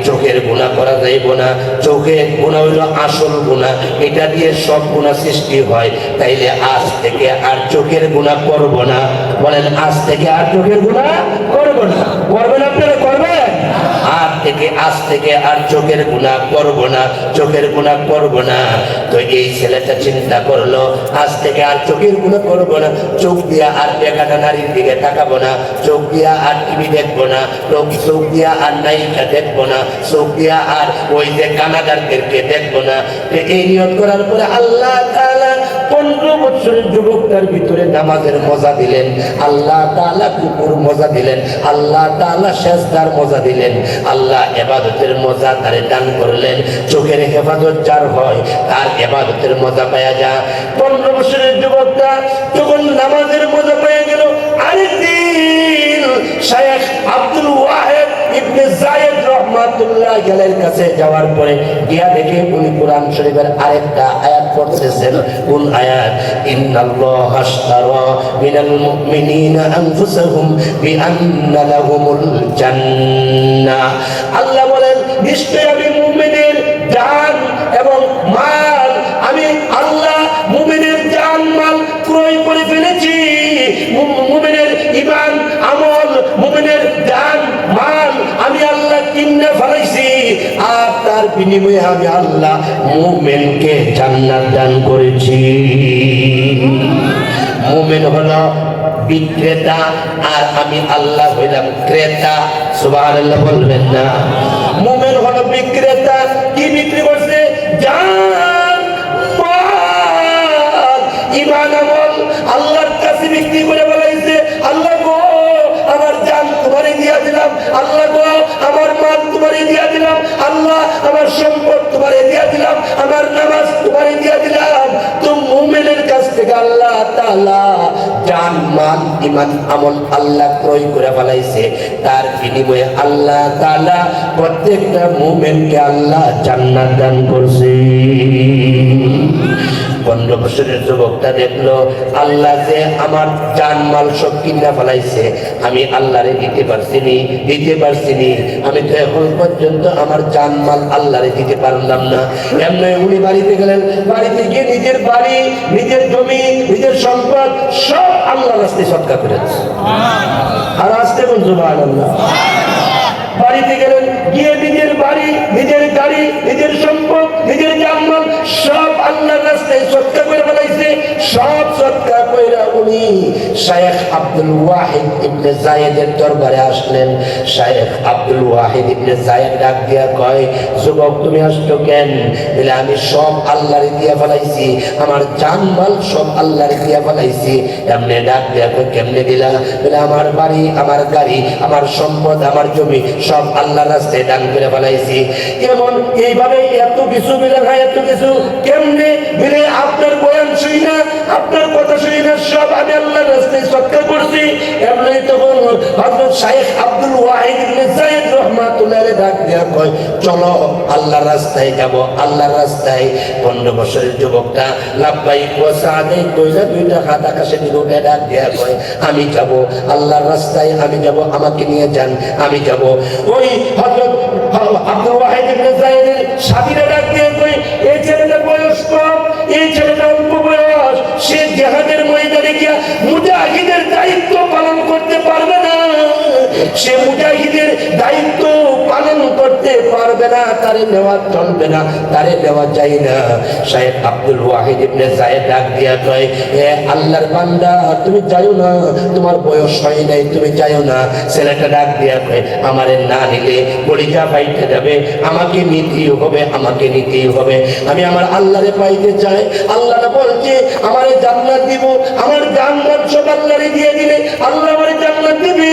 চোখের গুনাহ করা যাইব না, চোখের গুনাহ হইল আসল গুনাহ, এটা দিয়ে সব গুনাহ সৃষ্টি হয়। তাইলে আজ থেকে আর চোখের গুনাহ করব না। বলেন, আজ থেকে আর চোখের গুনাহ করব না। করবেন আপনারা? করবেন? আজ থেকে আর চোখের গুনাহ করব না, চোখের গুনাহ করব না। তো এই ছেলেটা চিন্তা করলো, আজ থেকে আর চোখের গুনাহ করব না, চোখ দিয়া আর বেগানা নারীর দিকে তাকাবো না, চোখ দিয়া আর টিভি দেখবো না, চোখ দিয়া আর নায়িকা দেখবো না, চোখ দিয়া আর ওই যে কানাডারদেরকে দেখবো না। এই নিয়ত করার পরে আল্লাহ তাআলা 15 বছরের যুবকটার ভিতরে নামাজের মজা দিলেন, আল্লাহ তাআলা কুকুর মজা দিলেন, আল্লাহ তাআলা সেজদার মজা দিলেন, আল্লাহ ইবাদতের মজা তারে দান করলেন। চোখের হেফাজত যার হয় তার ইবাদতের মজা পাওয়া যায়। 15 বছরের যুবকটা যখন নামাজের মজা পেয়ে গেল, আরেকদিন শাইখ আব্দুল ওয়াহিদ ইবনে যায়েদ রাহমাতুল্লাহ আলাইহির কাছে যাওয়ার পরে গিয়া দেখে উনি কোরআন শরীফের আরেকটা আয়াত পড়তেছেন। কোন আয়াত? ইন্নাল্লাহা আশতারা মিনাল মুমিনিনা আনফুসাহুম বিআন্না লাহুমুল জান্নাহ। আল্লাহ বলেন, নিশ্চয় আমি মুমিনের জান এবং মাল, আমি আল্লাহ মুমিনের জান মাল ক্রয় করে ফেলেছি। মুমিনের ঈমান আমল, মুমিনের জান মাল আমি আল্লাহ কিনে ফেলাইছি, আর তার বিনিময়ে আমি আল্লাহ মুমিনকে জান্নাত দান করেছি। মুমিন হলো বিক্রেতা আর আমি আল্লাহ হইলাম ক্রেতা। সুবহানাল্লাহ বলবেন না? মুমিন হলো বিক্রেতা। কি বিক্রি করছে? জান মাল ঈমান আমল আল্লাহর কাছে বিক্রি করে বলাইছে, আল্লাহ গো আমার জান তোমারে দিয়া দিলাম, আল্লাহ গো আমার মাল তোমারে দিয়া দিলাম, আল্লাহ আমার সম্পদ তোমারে দিয়া দিলাম, আমার নামাজ তোমারে দিয়া দিলাম। তো মুমিনের কাছ থেকে আল্লাহ তাআলা জান মাল ঈমান আমল আল্লাহ ক্রয় করে ফেলাইছে, তার বিনিময়ে আল্লাহ তাআলা প্রত্যেকটা মুমিনকে আল্লাহ জান্নাত দান করছে। 15 বছরের যুবকটা দেখলো, আল্লাহ যে আমার জানমাল সব কিনা ফেলাইছে, আমি আল্লাহরে দিতে পারছিনি। আমি তো এখন পর্যন্ত আমার জানমাল আল্লাহরে দিতে পারলাম না। এমনি উনি বাড়িতে গেলেন, বাড়িতে গিয়ে নিজের বাড়ি, নিজের জমি, নিজের সম্পদ সব আল্লাহর রাস্তায় সদকা করেছে। আর আসতে কোন সুবহানাল্লাহ। বাড়িতে গেলেন, গিয়ে নিজের বাড়ি, নিজের গাড়ি, নিজের সম্পদ, নিজের জানমাল সব আল্লাহ আল্লাহর রাস্তায় সদকা করে ফেলাইছে। সব সদকা কইরা উনি শায়েখ আব্দুল ওয়াহিদ ইবনে যায়েদের দরবারে আসলেন। শায়েখ আব্দুল ওয়াহিদ ইবনে যায়েদ ডাক দিয়া কয়, যুবক তুমি আসছো কেন? বলে আমি সব আল্লাহরে দিয়া ফেলাইছি, আমার জানমাল সব আল্লাহরে দিয়া ফেলাইছি। এমনি ডাক দিয়া কয়, কেমনে দিলা? বলে আমার বাড়ি, আমার গাড়ি, আমার সম্পদ, আমার জমি সব আল্লাহর রাস্তায় দান করে ফেলাইছি। এমন এইভাবে এত কিছু মিলে ভাই, এত কিছু কেমনে মিলে? আপনার বয়ান শুই না, আপনার কথা শুই না, সব আমি আল্লাহর রাস্তায় সদকা করছি। এমনি তখন হযরত শাইখ আব্দুল ওয়াহিদ ইবনে যায়েদ রাহমাতুল্লাহ আলাইহি ডাক দিয়া কয়, চলো আল্লাহর রাস্তায় যাব, আল্লাহর রাস্তায়। 15 বছরের যুবকটা লাব্বাইক ওয়া সাদাইক কইরা দুইটা হাত আকাশে দিকে ডাক দিয়া কয়, আমি যাব আল্লাহর রাস্তায়, আমি যাব, আমাকে নিয়ে যান, আমি যাব। ওই হযরত আব্দুল ওয়াহিদ ইবনে যায়েদের সাথীরা ডাক দিয়ে কই, এই ছেলেটা বয়স কম, এই ছেলেটা অল্প বয়স, সে জিহাদের ময়দানে গিয়া মুজাহিদের দায়িত্ব পালন করতে পারবে না, সে মুজাহিদের দায়িত্ব পালন করতে পারবে না, তারে নেওয়া চলবে না, তারে নেওয়া যায় না। শায়েখ আব্দুল ওয়াহিদ ইবনে যায়েদ ডাক দিয়া কয়, এ আল্লাহর বান্দা তুমি যাইও না, তোমার বয়স হয় নাই, তুমি যাইও না। ছেলেটা ডাক দিয়া কয়, আমারে না নিলে কলিজা পাইতে যাবে, আমাকে নিতেই হবে, আমাকে নিতেই হবে। আমি আমার আল্লাহরে পাইতে চাই। আল্লাহ বলছে আমারে জান্নাত দিব, আমার জান্নাত সব আল্লাহরে দিয়ে দিলে আল্লাহ আমারে জান্নাত দিবে।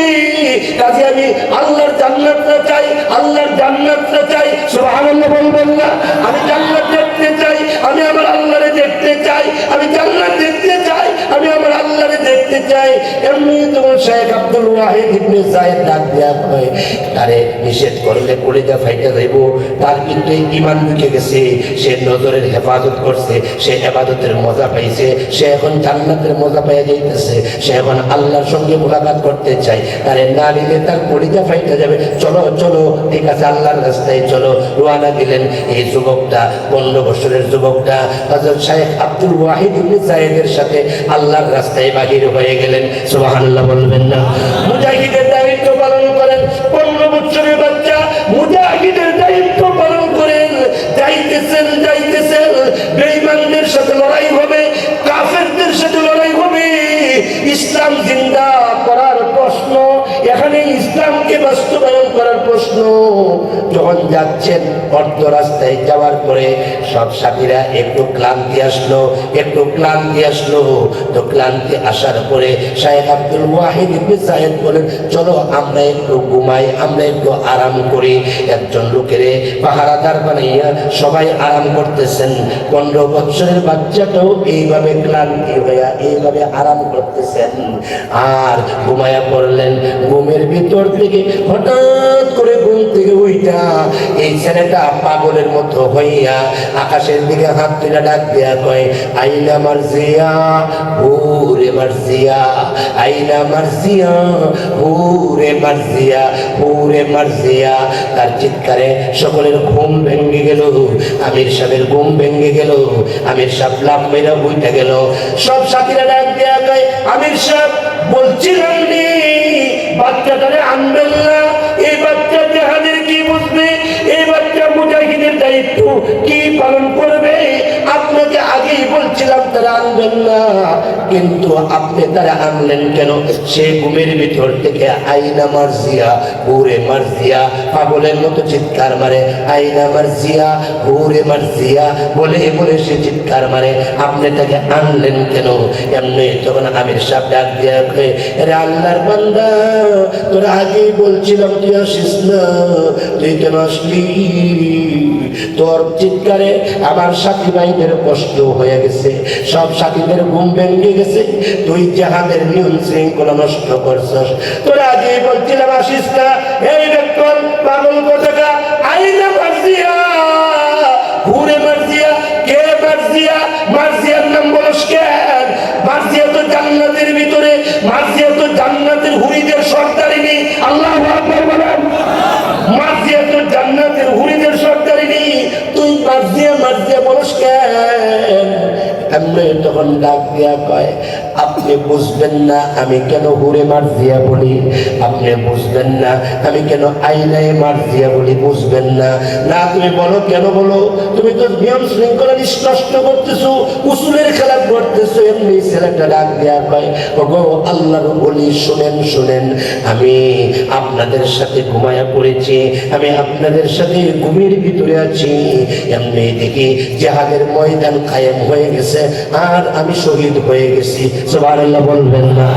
কাজে আমি আল্লাহর জান্নাতটা চাই, আল্লাহর জান্নাতটা চাই। সুবহানাল্লাহ বলবেন না? আমি জান্নাত দেখতে চাই, আমি আমার আল্লাহরে দেখতে চাই, আমি জান্নাত দেখতে চাই, আমি আমার আল্লাহরে দেখতে চাই। এমনি তোমার শায়েখ আব্দুল ওয়াহিদ ইবনে যায়েদ ডাক দিয়া কয়, তারে নিষেধ করলে কলিজা ফাইটা যাইব। তার কিন্তু ঈমান ঢুকে গেছে, সে নজরের হেফাজত করছে, সে ইবাদতের মজা পাইছে, সে এখন জান্নাতের মজা পেয়ে যাইতেছে, সে এখন আল্লাহর সঙ্গে মুলাকাত করতে চায়। তারে না নিলে তার কলিজা ফাইটা যাবে। চলো চলো, ঠিক আছে, আল্লাহর রাস্তায় চলো। রওনা দিলেন এই যুবকটা, 15 বছরের যুবকটা হযরত শায়েখ আব্দুল ওয়াহিদ ইবনে যায়েদের সাথে আল্লাহর রাস্তায় বাহির হয়ে গেলেন। সুবহানাল্লাহ বলবেন না? মুজাহিদের দায়িত্ব পালন করেন। 15 বছরের বাচ্চা মুজাহিদের দায়িত্ব পালন করেন। যাইতেছেন যাইতেছেন, বেঈমানদের সাথে লড়াই হবে, কাফেরদের সাথে লড়াই হবে। ইসলাম জিন্দা করার প্রশ্ন এখানে, ইসলামকে বাস্তবায়ন করার প্রশ্ন। যখন যাচ্ছেন অর্ধ রাস্তায় যাওয়ার পরে সব সাথীরা একটু ক্লান্তি আসলো, একটু ক্লান্তি আসলো। তো ক্লান্তি আসার পরে শায়েখ আব্দুল ওয়াহিদ ইবনে যায়েদ বলেন, চলো আমরা একটু ঘুমাই, আমরা একটু আরাম করি। একজন লোকেরে পাহারাদার বানাইয়া সবাই আরাম করতেছেন। 15 বছরের বাচ্চাটাও এইভাবে ক্লান্তি হইয়া এইভাবে আরাম করতেছেন আর ঘুমায়া পড়লেন। ঘুমের ভিতর থেকে হঠাৎ করে ঘুম থেকে উইঠা এই ছেলেটা পাগলের মতো হইয়া আকাশের দিকে হাত তুলে ডাক দিয়া কয়, আইনা মারজিয়া ওরে মারজিয়া, আইনা মারজিয়া ওরে মারজিয়া, ওরে মারজিয়া। তার চিৎকারে সকলের ঘুম ভেঙে গেল, আমির সাহেবের ঘুম ভেঙে গেল, আমির সাহেব লাফ মেরে উঠে গেল। সব সাথীরা ডাক দেয়া কয়, আমির সাহেব বলছিলাম নি বাচ্চাটারে আনবেন না, এই বাচ্চা জিহাদের কি বুঝবে, এই বাচ্চা মুজাহিদের দায়িত্ব কি পালন করবে? আপনাকে আগেই বলছিলাম তারা আনবেন না, কিন্তু আপনি তারা আনলেন কেন? সে ঘুমের ভিতর থেকে আইনা মারজিয়া ওরে মারজিয়া পাগলের মতো চিৎকার মারে, আইনা মারজিয়া ওরে মারজিয়া বলে বলে সে চিৎকার মারে। আপনি তাকে আনলেন কেন? এমনি তখন আমির সাহেব ডাক দিয়া কয়, আরে আল্লাহর বান্দা, তোরা আগেই বলছিলাম তুই আসিস না, তুই কেন আসলি? তোর চিৎকারে আমার সাথী ভাইদের কষ্ট হয়ে গেছে, সব সাথীদের ঘুম ভেঙে গেছে, তুই জাহাদের নিয়ম শৃঙ্খলা নষ্ট করছস। তোরা আগেই বলছিলাম আসিস না। এই বেকল পাগল কোথাকা, আইনা মারজিয়া ঘুরে মারজিয়া, কে মারজিয়া? মারজিয়ার নাম বলস কেন? মারজিয়া তো জান্নাতের ভিতরে, মারজিয়া তো জান্নাতের হুরিদের সর্দারিনী। আল্লাহু আকবার বলেন। মারজিয়া তো জান্নাতের হুরিদের সর্দারিনী, তুই মারজিয়া মারজিয়া বলস কেন? এমনি তখন ডাক দিয়া কয়, আপনি আপনি বুঝবেন না আমি কেন হুরে মার্জিয়া বলি, আপনি বুঝবেন না আমি কেন আইনায় মার্জিয়া বলি, বুঝবেন না। না তুমি বলো, কেন বলো? তুমি তো নিয়ম শৃঙ্খলা নষ্ট করতেছো, উসুলের খেলাপ করতেছো। এমনি ছেলেটা ডাক দেয়া কয়, ওগো আল্লাহর বলি, শুনেন শুনেন, আমি আপনাদের সাথে ঘুমায়া পড়েছি, আমি আপনাদের সাথে ঘুমের ভিতরে আছি, এমনি দেখি জিহাদের ময়দান কায়েম হয়ে গেছে আর আমি শহীদ হয়ে গেছি। সুবহানাল্লাহ বলবেন না?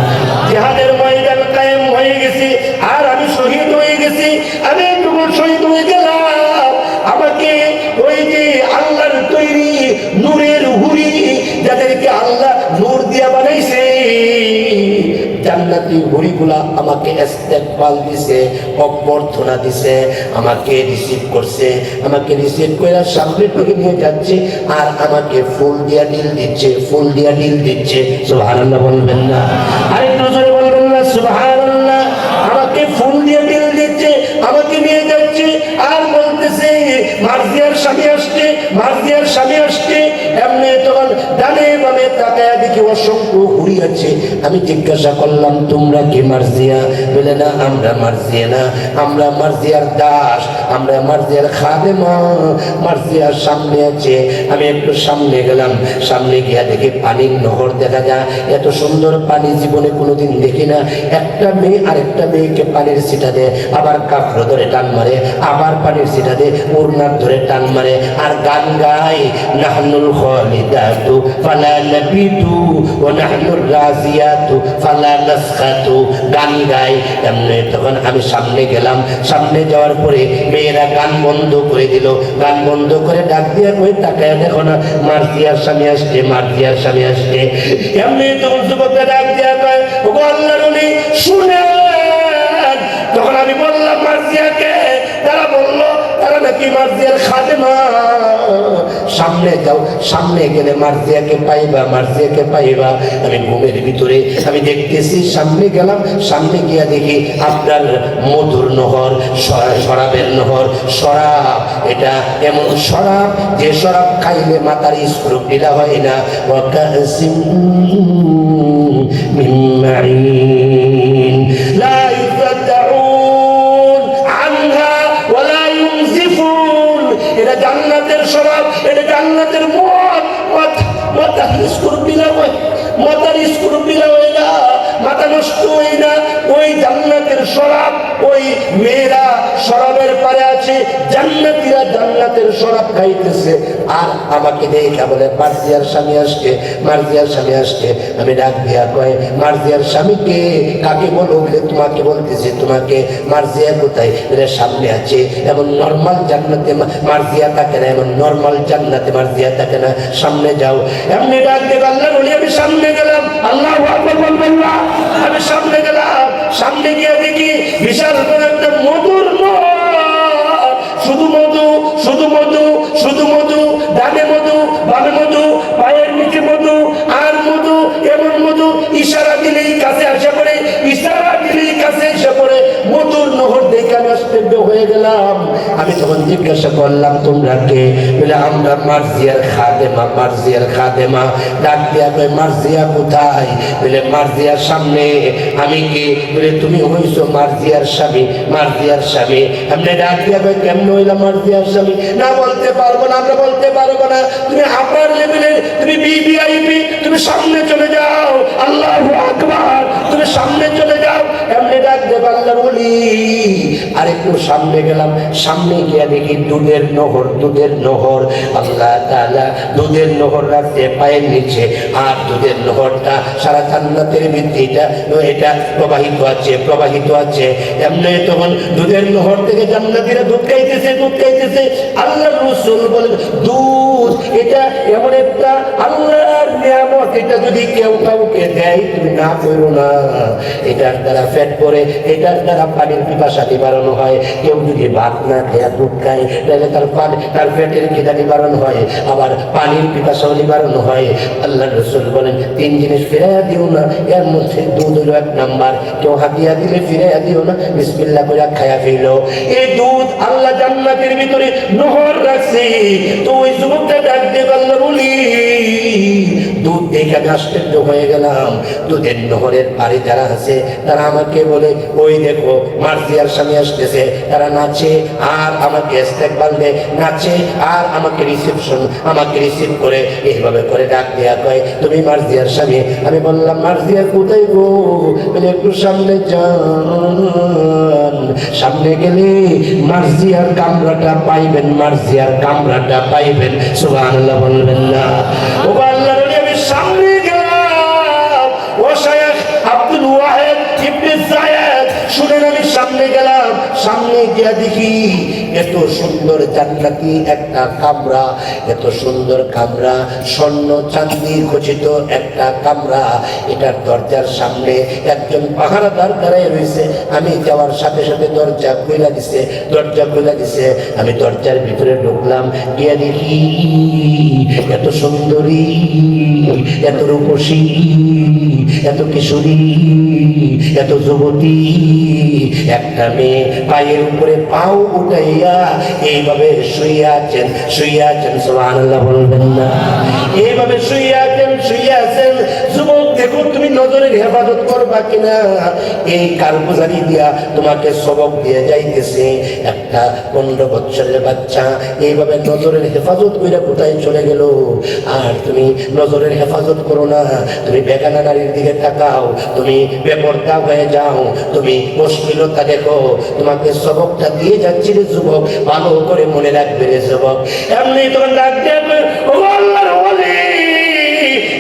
জিহাদের ময়দান কায়েম হয়ে গেছে আর আমি শহীদ হয়ে গেছি। আমি যখন শহীদ হয়ে গেলাম, আমাকে ওই যে আল্লাহর তৈরি নূরের হুরি, যাদেরকে আল্লাহ নূর দিয়া বানাইছে, জান্নাতি হুরিগুলা আমাকে ইস্তেকবাল দিছে, অভ্যর্থনা দিছে, আমাকে রিসিভ করছে, আমাকে রিসিভ করে সামনে থেকে নিয়ে যাচ্ছে আর আমাকে ফুল দিয়া নীল দিচ্ছে, ফুল দিয়া নীল দিচ্ছে। সুবহানাল্লাহ বলবেন না? আরেকটু জোরে বলবেন না সুবহানাল্লাহ? আমাকে ফুল দিয়ে নীল দিচ্ছে, আমাকে নিয়ে যাচ্ছে আর বলতেছে মার্জিয়ার স্বামী আসছে, মার্জিয়ার স্বামী আসছে। এমনি তখন ডানে বামে তাকায়া দেখি অসংখ্য হুরি আছে। আমি জিজ্ঞাসা করলাম, তোমরা কি মার্জিয়া? বলে না, আমরা মার্জিয়া না, আমরা মার্জিয়ার দাস, আমরা মার্জিয়ার খাদেমা। মার্জিয়ার সামনে আছে। আমি একটু সামনে গেলাম, সামনে গিয়া দেখি পানির নহর দেখা যায়। এত সুন্দর পানি জীবনে কোনোদিন দেখি না। একটা মেয়ে আরেকটা মেয়েকে পানির ছিটা দেয়, আবার কাপড় ধরে টান মারে, আবার পানির ছিটা দেয়, ওড়নার ধরে টান মারে আর গান গায়, নাহনুল খালিদাতু ফালা নাবিতু ওয়া নাহনুর রাজিয়াতু ফালা নাসখাতু। গান গায় এমনি। তখন আমি সামনে গেলাম, সামনে যাওয়ার পরে মেয়েরা গান বন্ধ করে দিল, গান বন্ধ করে ডাক দিয়ে কই, তাকায় দেখো না মার্জিয়ার স্বামী আসছে, মার্জিয়ার স্বামী আসছে। এমনি তখন যুবকরা ডাক দিয়ে কয়, ওগো আল্লাহর ওলি শুনেন। তখন আমি বললাম মার্জিয়াকে, তারা বলল তারা নাকি মার্জিয়ার খাদেমা। সামনে যাও, সামনে গেলে মার্জিয়াকে পাইবা, মার্জিয়াকে পাইবা। আমি ঘুমের ভিতরে আমি দেখতেছি, সামনে গেলাম, সামনে গিয়া দেখি আপনার মধুর নহর, শরাবের নহর, শরাব। এটা এমন শরাব যে শরাব খাইলে মাথার স্ক্রু ঢিলা হয় না। ওয়াকাসিম মিন মাইন লা ইফতাউন আনহা ওয়া লা ইউনজিফুন। এটা জান্নাতের শরাব, এটা জান্নাতের মদ। মাথার স্ক্রু ঢিলা হয়, মাথার স্ক্রু ঢিলা হয় না, মাথা নষ্ট হয় না। ওই জান্নাতের শরাব, ওই মেয়েরা শরাবের পারে আছে, জান্নাতীরা জান্নাতের শরাব খাইতেছে। আর আমাকে দেখা বলে মার্জিয়ার স্বামী আসছে, মার্জিয়ার স্বামী আসছে। আমি ডাক দিয়া কয়, মার্জিয়ার স্বামীকে? কাকে বলো? বলে তোমাকে বলতেছে। তোমাকে? মার্জিয়া কোথায়? বলে সামনে আছে। এমন নরমাল জান্নাতে মার্জিয়া থাকে না, এমন নরমাল জান্নাতে মার্জিয়া থাকে না। সামনে যাও। এমনি ডাক দিয়ে আল্লাহ বলি, আমি সামনে গেলাম। আল্লাহু আকবার বলবেন না? আমি সামনে গেলাম, সামনে গিয়ে দেখি বিশাল বড় একটা মধুর নহর। শুধু মধু, শুধু মধু, শুধু মধু, ডানে মধু, বামে মধু, পায়ের নিচে মধু আর মধু। এমন মধু ইশারা দিলেই কাছে আসে পড়ে, ইশারা দিলেই কাছে এসে পড়ে। মধুর নহর দেখে আমি আশ্চর্য হয়ে গেলাম। আমি তখন জিজ্ঞাসা করলাম, তোমরা কে? বলে আমরা মার্জিয়ার খাদেমা, মার্জিয়ার খাদেমা। ডাক দিয়া কয়, মার্জিয়া কোথায়? বলে মার্জিয়ার সামনে। আমি কে? বলে তুমি হইছো মার্জিয়ার স্বামী, মার্জিয়ার স্বামী। আপনি ডাক দিয়া কয়, কেমন হইলাম মার্জিয়ার স্বামী? না বলতে পারবো না, আমরা বলতে পারবো না। তুমি আপার লেভেলের, তুমি ভিভিআইপি, তুমি সামনে চলে যাও। আল্লাহু আকবার, তুমি সামনে চলে যাও। এমনি ডাক দেব আল্লাহর ওলি। আরেকটু সামনে গেলাম, সামনে গিয়া দেখি দুধের নহর, দুধের নহর। আল্লাহ তাআলা দুধের নহর রাখতে পায়ের নিচে, আর দুধের নহরটা সারা জান্নাতের ভিত্তিটা এটা প্রবাহিত আছে, প্রবাহিত আছে। এমনি তখন দুধের নহর থেকে জান্নাতীরা দুধ খাইতেছে, দুধ খাইতেছে। আল্লাহর রাসূল বলেন, দুধ এটা এমন একটা আল্লাহর নিয়ামত, এটা যদি কেউ কাউকে দেয় তুমি না করো না। এটার দ্বারা পেট ভরে, এটার দ্বারা পানির পিপাসা নিবারণ হয়। কেউ যদি ভাত না খেয়ে দুধ খায় তাহলে তার পেটের খিদা নিবারণ হয়, আবার পানির পিপাসাও নিবারণ হয়। আল্লাহর রাসূল বলেন, তিন জিনিস ফিরাইয়া দিও না, এর মধ্যে দুধ হলো এক নাম্বার। কেউ হাতিয়া দিলে ফিরাইয়া দিও না, বিসমিল্লাহ করে খায়া ফেলো। এই দুধ আল্লাহ জান্নাতের ভিতরে নহর রাখছে। তো ওই যুবকটা ডাক দিয়ে আল্লাহ বলি, দুধ দেখে আমি আশ্চর্য হয়ে গেলাম। দুধের নহরের পাড়ে যারা আছে তারা আমাকে বলে, ওই দেখো মার্জিয়ার স্বামী আসতেছে। তারা নাচে আর আমাকে ইস্তেকবাল দেয়, নাচে আর আমাকে রিসিভ করে এইভাবে করে ডাক দেয়া কয়, তুমি মার্জিয়ার স্বামী। আমি বললাম, মার্জিয়া কোথায় গো? বলে, একটু সামনে যান, সামনে গেলে মার্জিয়ার কামরাটা পাইবেন, মার্জিয়ার কামরাটা পাইবেন। সুবহানাল্লাহ বলবেন না? ও আল্লাহর ওলি, আমি সামনে গেলাম। ও শায়েখ আব্দুল ওয়াহিদ ইবনে যায়েদ, শুনেন, আমি সামনে গেলাম। সামনে গিয়া দেখি এত সুন্দর জান্নাতি একটা কামরা, এত সুন্দর কামরা, স্বর্ণ চাঁদি খচিত একটা কামরা। এটার দরজার সামনে একজন পাহারাদার দাঁড়ায় রয়েছে। আমি যাওয়ার সাথে সাথে দরজা খুলে দিছে। আমি দরজার ভিতরে ঢুকলাম, গিয়া দেখি এত সুন্দরী, এত রূপসী, এত কিশোরী, এত যুবতী একটা মেয়ে পায়ের উপরে পাও উঠাইয়া এইভাবে শুয়ে আছেন। সুবহানাল্লাহ বলবেন না? এইভাবে শুয়ে আছেন। যুবক, দেখো তুমি নজরের হেফাজত করবা কিনা। এই কারগুজারি দিয়া তোমাকে সবক দিয়ে যাইতেছে। একটা 15 বছরের বাচ্চা এইভাবে নজরের হেফাজত কইরা কোথায় চলে গেল? আর তুমি নজরের হেফাজত করো না, তুমি বেগানা নারীর দিকে তাকাও, তুমি বেপরদা হয়ে যাও, তুমি অশ্লীলতা দেখো। তোমাকে সবকটা দিয়ে যাচ্ছি রে যুবক, ভালো করে মনে রাখবে রে যুবক। এমনি তোমার ডাক দেবে, ও আল্লাহর ওলি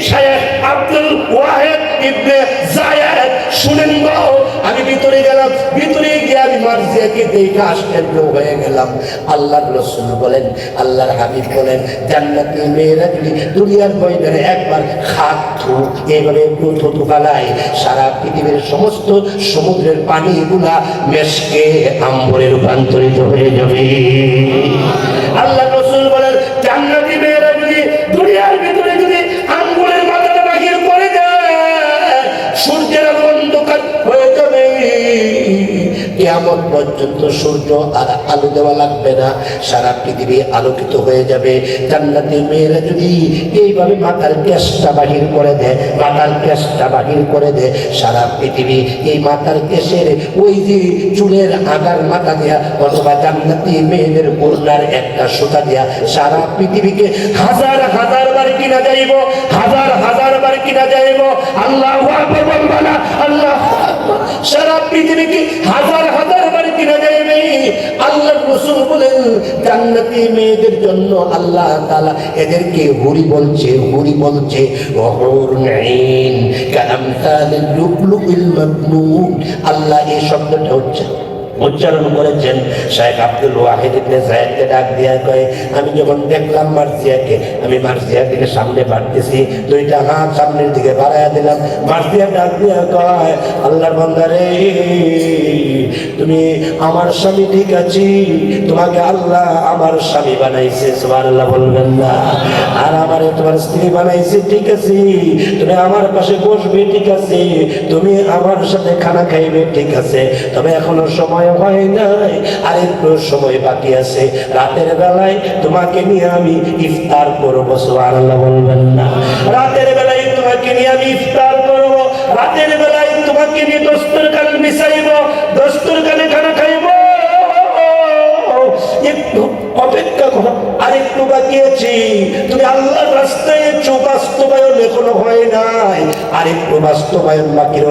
শায়েখ আব্দুল ওয়াহিদ ইবনে যায়েদ, শুনেন গো। আমি ভিতরে গেলাম, ভিতরে গিয়ে আমি মার্জিয়াকে দেখে আশ্চর্য হয়ে গেলাম। আল্লাহর রাসূল বলেন, আল্লাহর হাবিব বলেন, জান্নাতি মেয়েরা যদি দুনিয়ার ময়দানে একবার হাত এইভাবে থুতু ফালায়, সারা পৃথিবীর সমস্ত সমুদ্রের পানিগুলা মেশকে আম্বরে রূপান্তরিত হয়ে যাবে। আল্লাহর রাসূল বলেন, জান্নাতি মেয়েরা যদি দুনিয়ার ভিতরে যদি আঙ্গুলের মাথাটা বাহির করে দেয়, সূর্যের আলো অন্ধকার হয়ে যাবে। কিয়ামত পর্যন্ত সূর্য আর আলো দেওয়া লাগবে না, সারা পৃথিবী আলোকিত হয়ে যাবে। জান্নাতি মেয়েরা যদি এইভাবে মাথার কেশটা বাহির করে দেয়, সারা পৃথিবী এই মাথার কেশের ওই যে চুলের আগার মাথা দেয়া, অথবা জান্নাতি মেয়েদের ওড়নার একটা সুতা দেয়া সারা পৃথিবীকে হাজার বার কিনা যাইব, হাজার বার কিনা যাইব। আল্লাহু আকবার বলবা না? আল্লাহু আকবার। সারা পৃথিবীকে হাজার বার কিনা যাইবে। আল্লাহর রাসূল বলেন, জান্নাতি মেয়েদের জন্য আল্লাহ তাআলা এদেরকে হুরি বলছে। ওহুরুন আইন কামসালিল লুকলুকিল মাকনুন। আল্লাহ এই শব্দটা উচ্চারণ করেছেন। শায়েখ আব্দুল ওয়াহিদ ইবনে যায়েদকে ডাক দিয়া কয়, আমি যখন দেখলাম মার্জিয়াকে, আমি মার্জিয়ার দিকে সামনে বাড়তেছি, দুইটা হাত সামনের দিকে বাড়াইয়া দিলাম। মার্জিয়া ডাক দিয়া কয়, আল্লাহর বান্দা রে, তুমি আমার স্বামী ঠিক আছে, তোমাকে আল্লাহ আমার স্বামী বানাইছে, সুবহানাল্লাহ বলবেন না? আর আমারে তোমার স্ত্রী বানাইছে, ঠিক আছে, তুমি আমার পাশে বসবে, ঠিক আছে, তুমি আমার সাথে খানা খাইবে, ঠিক আছে, তবে এখনো সময় হয় নাই, আর একটু সময় বাকি আছে। রাতের বেলায় তোমাকে নিয়ে আমি ইফতার করবো, সুবহানাল্লাহ বলবেন না? রাতের বেলায় তোমাকে নিয়ে আমি ইফতার করবো, রাতের বেলায় তোমাকে নিয়ে দস্তরখান বিছাইব, দস্তরখানে খানা খাইব। একটু অপেক্ষা করো, আরেকটু বাকি আছে। তুমি আল্লাহর রাস্তায় বাস্তবায়ন এখনো হয় নাই, আরেকটু বাস্তবায়ন বাকি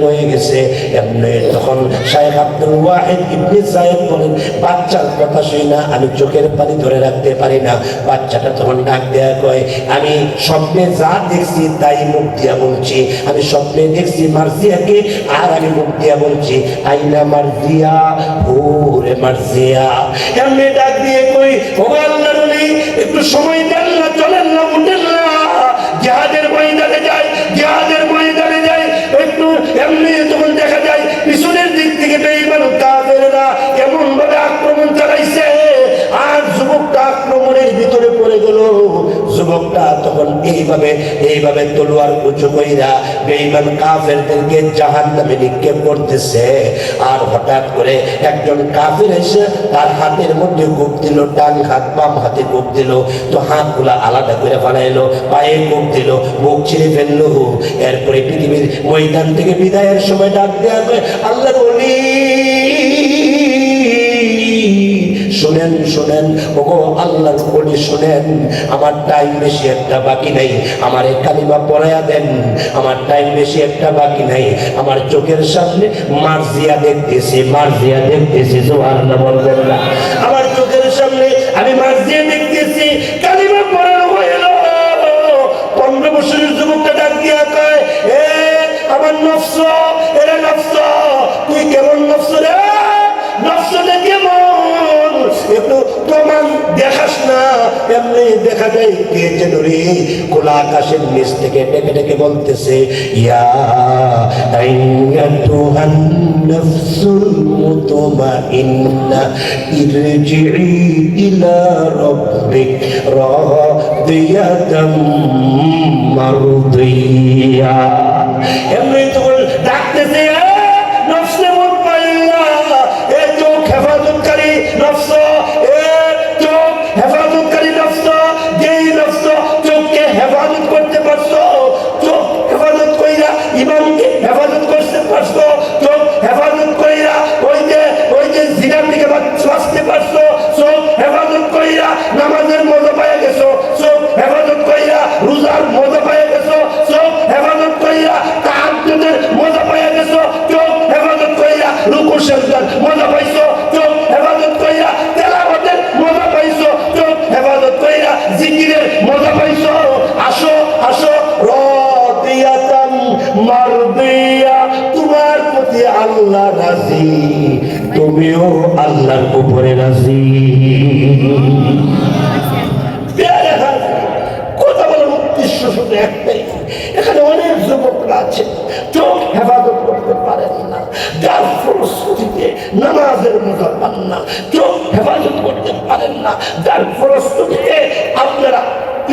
রয়ে গেছে, এমনি তখন শায়েখ আব্দুল ওয়াহিদ ইবনে যায়েদ বলেন, বাচ্চার কথা শুই না আমি চোখের পানি ধরে রাখতে পারি না। বাচ্চাটা তখন ডাক দেয়া কয়, আমি স্বপ্নে যা দেখছি তাই মুখ দিয়া বলছি, আমি স্বপ্নে দেখছি মার্জিয়াকে, আর আমি মুখ দিয়া বলছি, আইনা মার্জিয়া, ওরে মার্জিয়া। এমনি ডাক দিয়ে কই, ও আল্লাহর ওলি, একটু সময় দেন না, চলেন না, উঠেন না, জিহাদের ময়দানে যাই, একটু। এমনি তখন দেখা যায় পিছনের দিক থেকে বেঈমান কাফেররা এমন ভাবে আক্রমণ চালাইছে, আর যুবকটা আক্রমণের ভিতরে পড়ে গেল। যুবকটা তখন এইভাবে তলোয়ার উঁচু কইরা বেঈমান কাফেরদেরকে জাহান্নামে নিক্ষেপ করতেছে। আর হঠাৎ করে একজন কাফের এসে তার হাতের মধ্যে কোপ দিল, ডান হাত বাম হাতে কোপ দিল, তো হাতগুলা আলাদা করে ফেলাইলো, পায়ে কোপ দিল, মুখ ছিঁড়ে ফেললো। এরপরে পৃথিবীর ময়দান থেকে বিদায়ের সময় ডাক দেওয়া হয়, আল্লাহ বলি শুনেন শুনেন, ওগো আল্লাহর বলি শুনেন, আমার টাইম বেশি একটা বাকি নাই, আমার এই কালিমা পড়াইয়া দেন, আমার টাইম বেশি একটা বাকি নাই, আমার চোখের সামনে মার্জিয়া দেখতেছি সুবহানাল্লাহ বলবেন না, আমার চোখের সামনে আমি মার্জিয়া দেখতেছি, কালিমা পড়ানো হইল। 15 বছরের যুবকটা ডাক দিয়া কয়, এ আমার নফস, এরে নফস, তুই কেমন নফস রে? নফসটা কেমন? একটু প্রমাণ দেখাস না, এমনি দেখা যায় কে যেন রে খোলা আকাশের নিচ থেকে ডেকে ডেকে বলতেছে, ইয়া আইয়াতুহান নাফসুল মুতমাইন্না ইরজিই ইলা রাব্বিক রাদিয়াতাম মারদিয়া। এমনি তো ডাকতেছে, নফসে মুতমাইন্না, এ চোখ হেফাজতকারী নফস, এ চোখ হেফাজতকারী নফস, যেই নফস চোখকে হেফাজত করতে পারছো, চোখ হেফাজত কইরা ইমানকে হেফাজত করতে পারছো, চোখ হেফাজত কইরা ওই যে জিনার দিকে বাঁচতে পারছো, চোখ হেফাজত কইরা নামাজের মজা পাইয়া গেছো, চোখ হেফাজত কইরা রোজার মজা পাইয়া গেছো, চোখ হেফাজত কইরা তাহাজ্জুদের মজা পাইয়া গেছো, চোখ হেফাজত কইরা রুকু সিজদার মজা পাইছো, চোখ হেফাজত কইরা তেলাওয়াতের মজা পাইছো, চোখ হেফাজত কইরা জিকিরের মজা পাইছো। আসো আসো রাদিয়াতাম মারদিয়া, তোমার প্রতি আল্লাহ রাজি, তুমিও আল্লাহর উপরে রাজি। কথা বলার উদ্দেশ্য শুধু একটাই, এখানে অনেক যুবকরা আছে চোখ হেফাজত করতে পারেন না, যার ফলশ্রুতিতে নামাজের মজা পান না, চোখ হেফাজত করতে পারেন না, যার ফলশ্রুতিতে আপনারা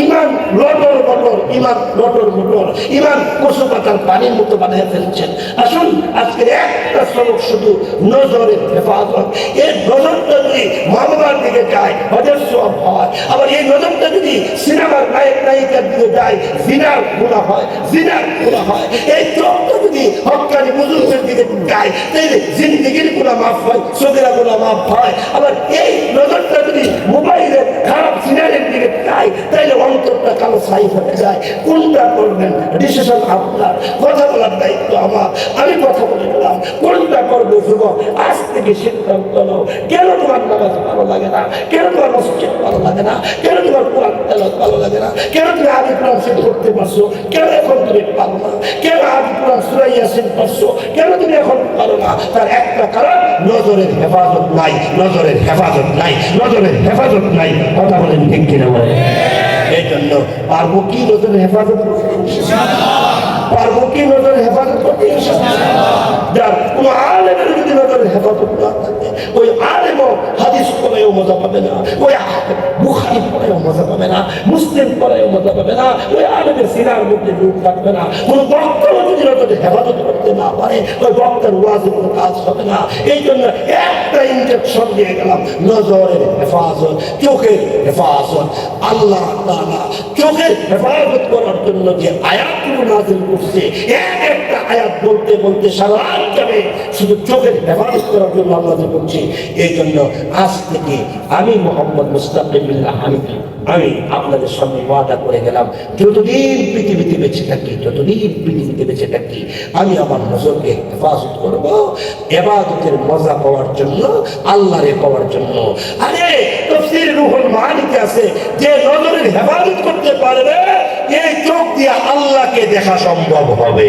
ইমান লটর বটর, ইমান কচু পাতার পানির মতো বানিয়ে ফেলছেন। আসুন আজকের একটা সবক শুধু নজরের হেফাজত। এই নজরটা যদি মা বাবার দিকে যায় হজের সওয়াব হয়, আবার এই নজরটা যদি সিনেমার নায়ক নায়িকার দিকে যায় জিনার গুনাহ হয়। এই চোখটা যদি হক্কানি বুজুর্গের দিকে যায় তাহলে জিন্দেগির গুনাহ মাফ হয়, সগীরা গুনাহ মাফ হয়। আবার এই নজরটা যদি মোবাইলের খারাপ সিনারের দিকে যায় তাহলে অন্তরটা কালো ছাই হয়ে যায়। কোনটা করবেন ডিসিশন আপনার, কথা বলার দায়িত্ব আমার। আমি কথা বলে গেলাম, কোনটা করবে যুবক আজ থেকে সিদ্ধান্ত নাও। কেন তোমার নামাজ ভালো লাগে না? কেন তোমার মসজিদ ভালো লাগে না? কেন তোমার কোরআন তেলাওয়াত ভালো লাগে না? কেন তুমি আদি কোরআন শেষ করতে পারছো, কেন এখন তুমি পারো না? কেন আদি কোরআন সূরা ইয়াসিন পড়ছো, কেন তুমি এখন পারো না? তার একটা কারণ নজরের হেফাজত নাই। কথা বলেন ঠিক কিনা বলেন? এই জন্য পারবো কি নজরের হেফাজত করতে? যার কোন আলেমের যদি নজরের হেফাজত না থাকে, ওই আলেমও হাদিস পড়ায়ও মজা পাবে না, ওই বুখারী পড়ায়ও মজা পাবে না, মুসলিম পড়ায়ও মজা পাবে না, ওই আলেমের সিনার মধ্যে ডুব থাকবে না। কোন বক্তাও যদি নজরের হেফাজত করতে না পারে, ওই বক্তার ওয়াজে কোনো কাজ হবে না। এই জন্য একটা ইনজেকশন দিয়ে গেলাম, নজরের হেফাজত, চোখের হেফাজত। আল্লাহ তাআলা চোখের হেফাজত করার জন্য যে আয়াতগুলো নাযিল করছে, একটা আয়াত বলতে বলতে সারা রাত যাবে শুধু চোখের হেফাজত করার জন্য নাযিল করছে। এই জন্য আজ থেকে আমি মোহাম্মদ মুস্তাকিম বিল্লাহ আমি আপনাদের সামনে ওয়াদা করে গেলাম, যতদিন পৃথিবীতে বেঁচে থাকি আমি আমার নজরকে হেফাজত করব, ইবাদতের মজা পাওয়ার জন্য, আল্লাহরে পাওয়ার জন্য। আরে তাফসীর রুহুল মাআনিতে আছে, যে নজরের হেফাজত করতে পারবে এই চোখ দিয়ে আল্লাহকে দেখা সম্ভব হবে।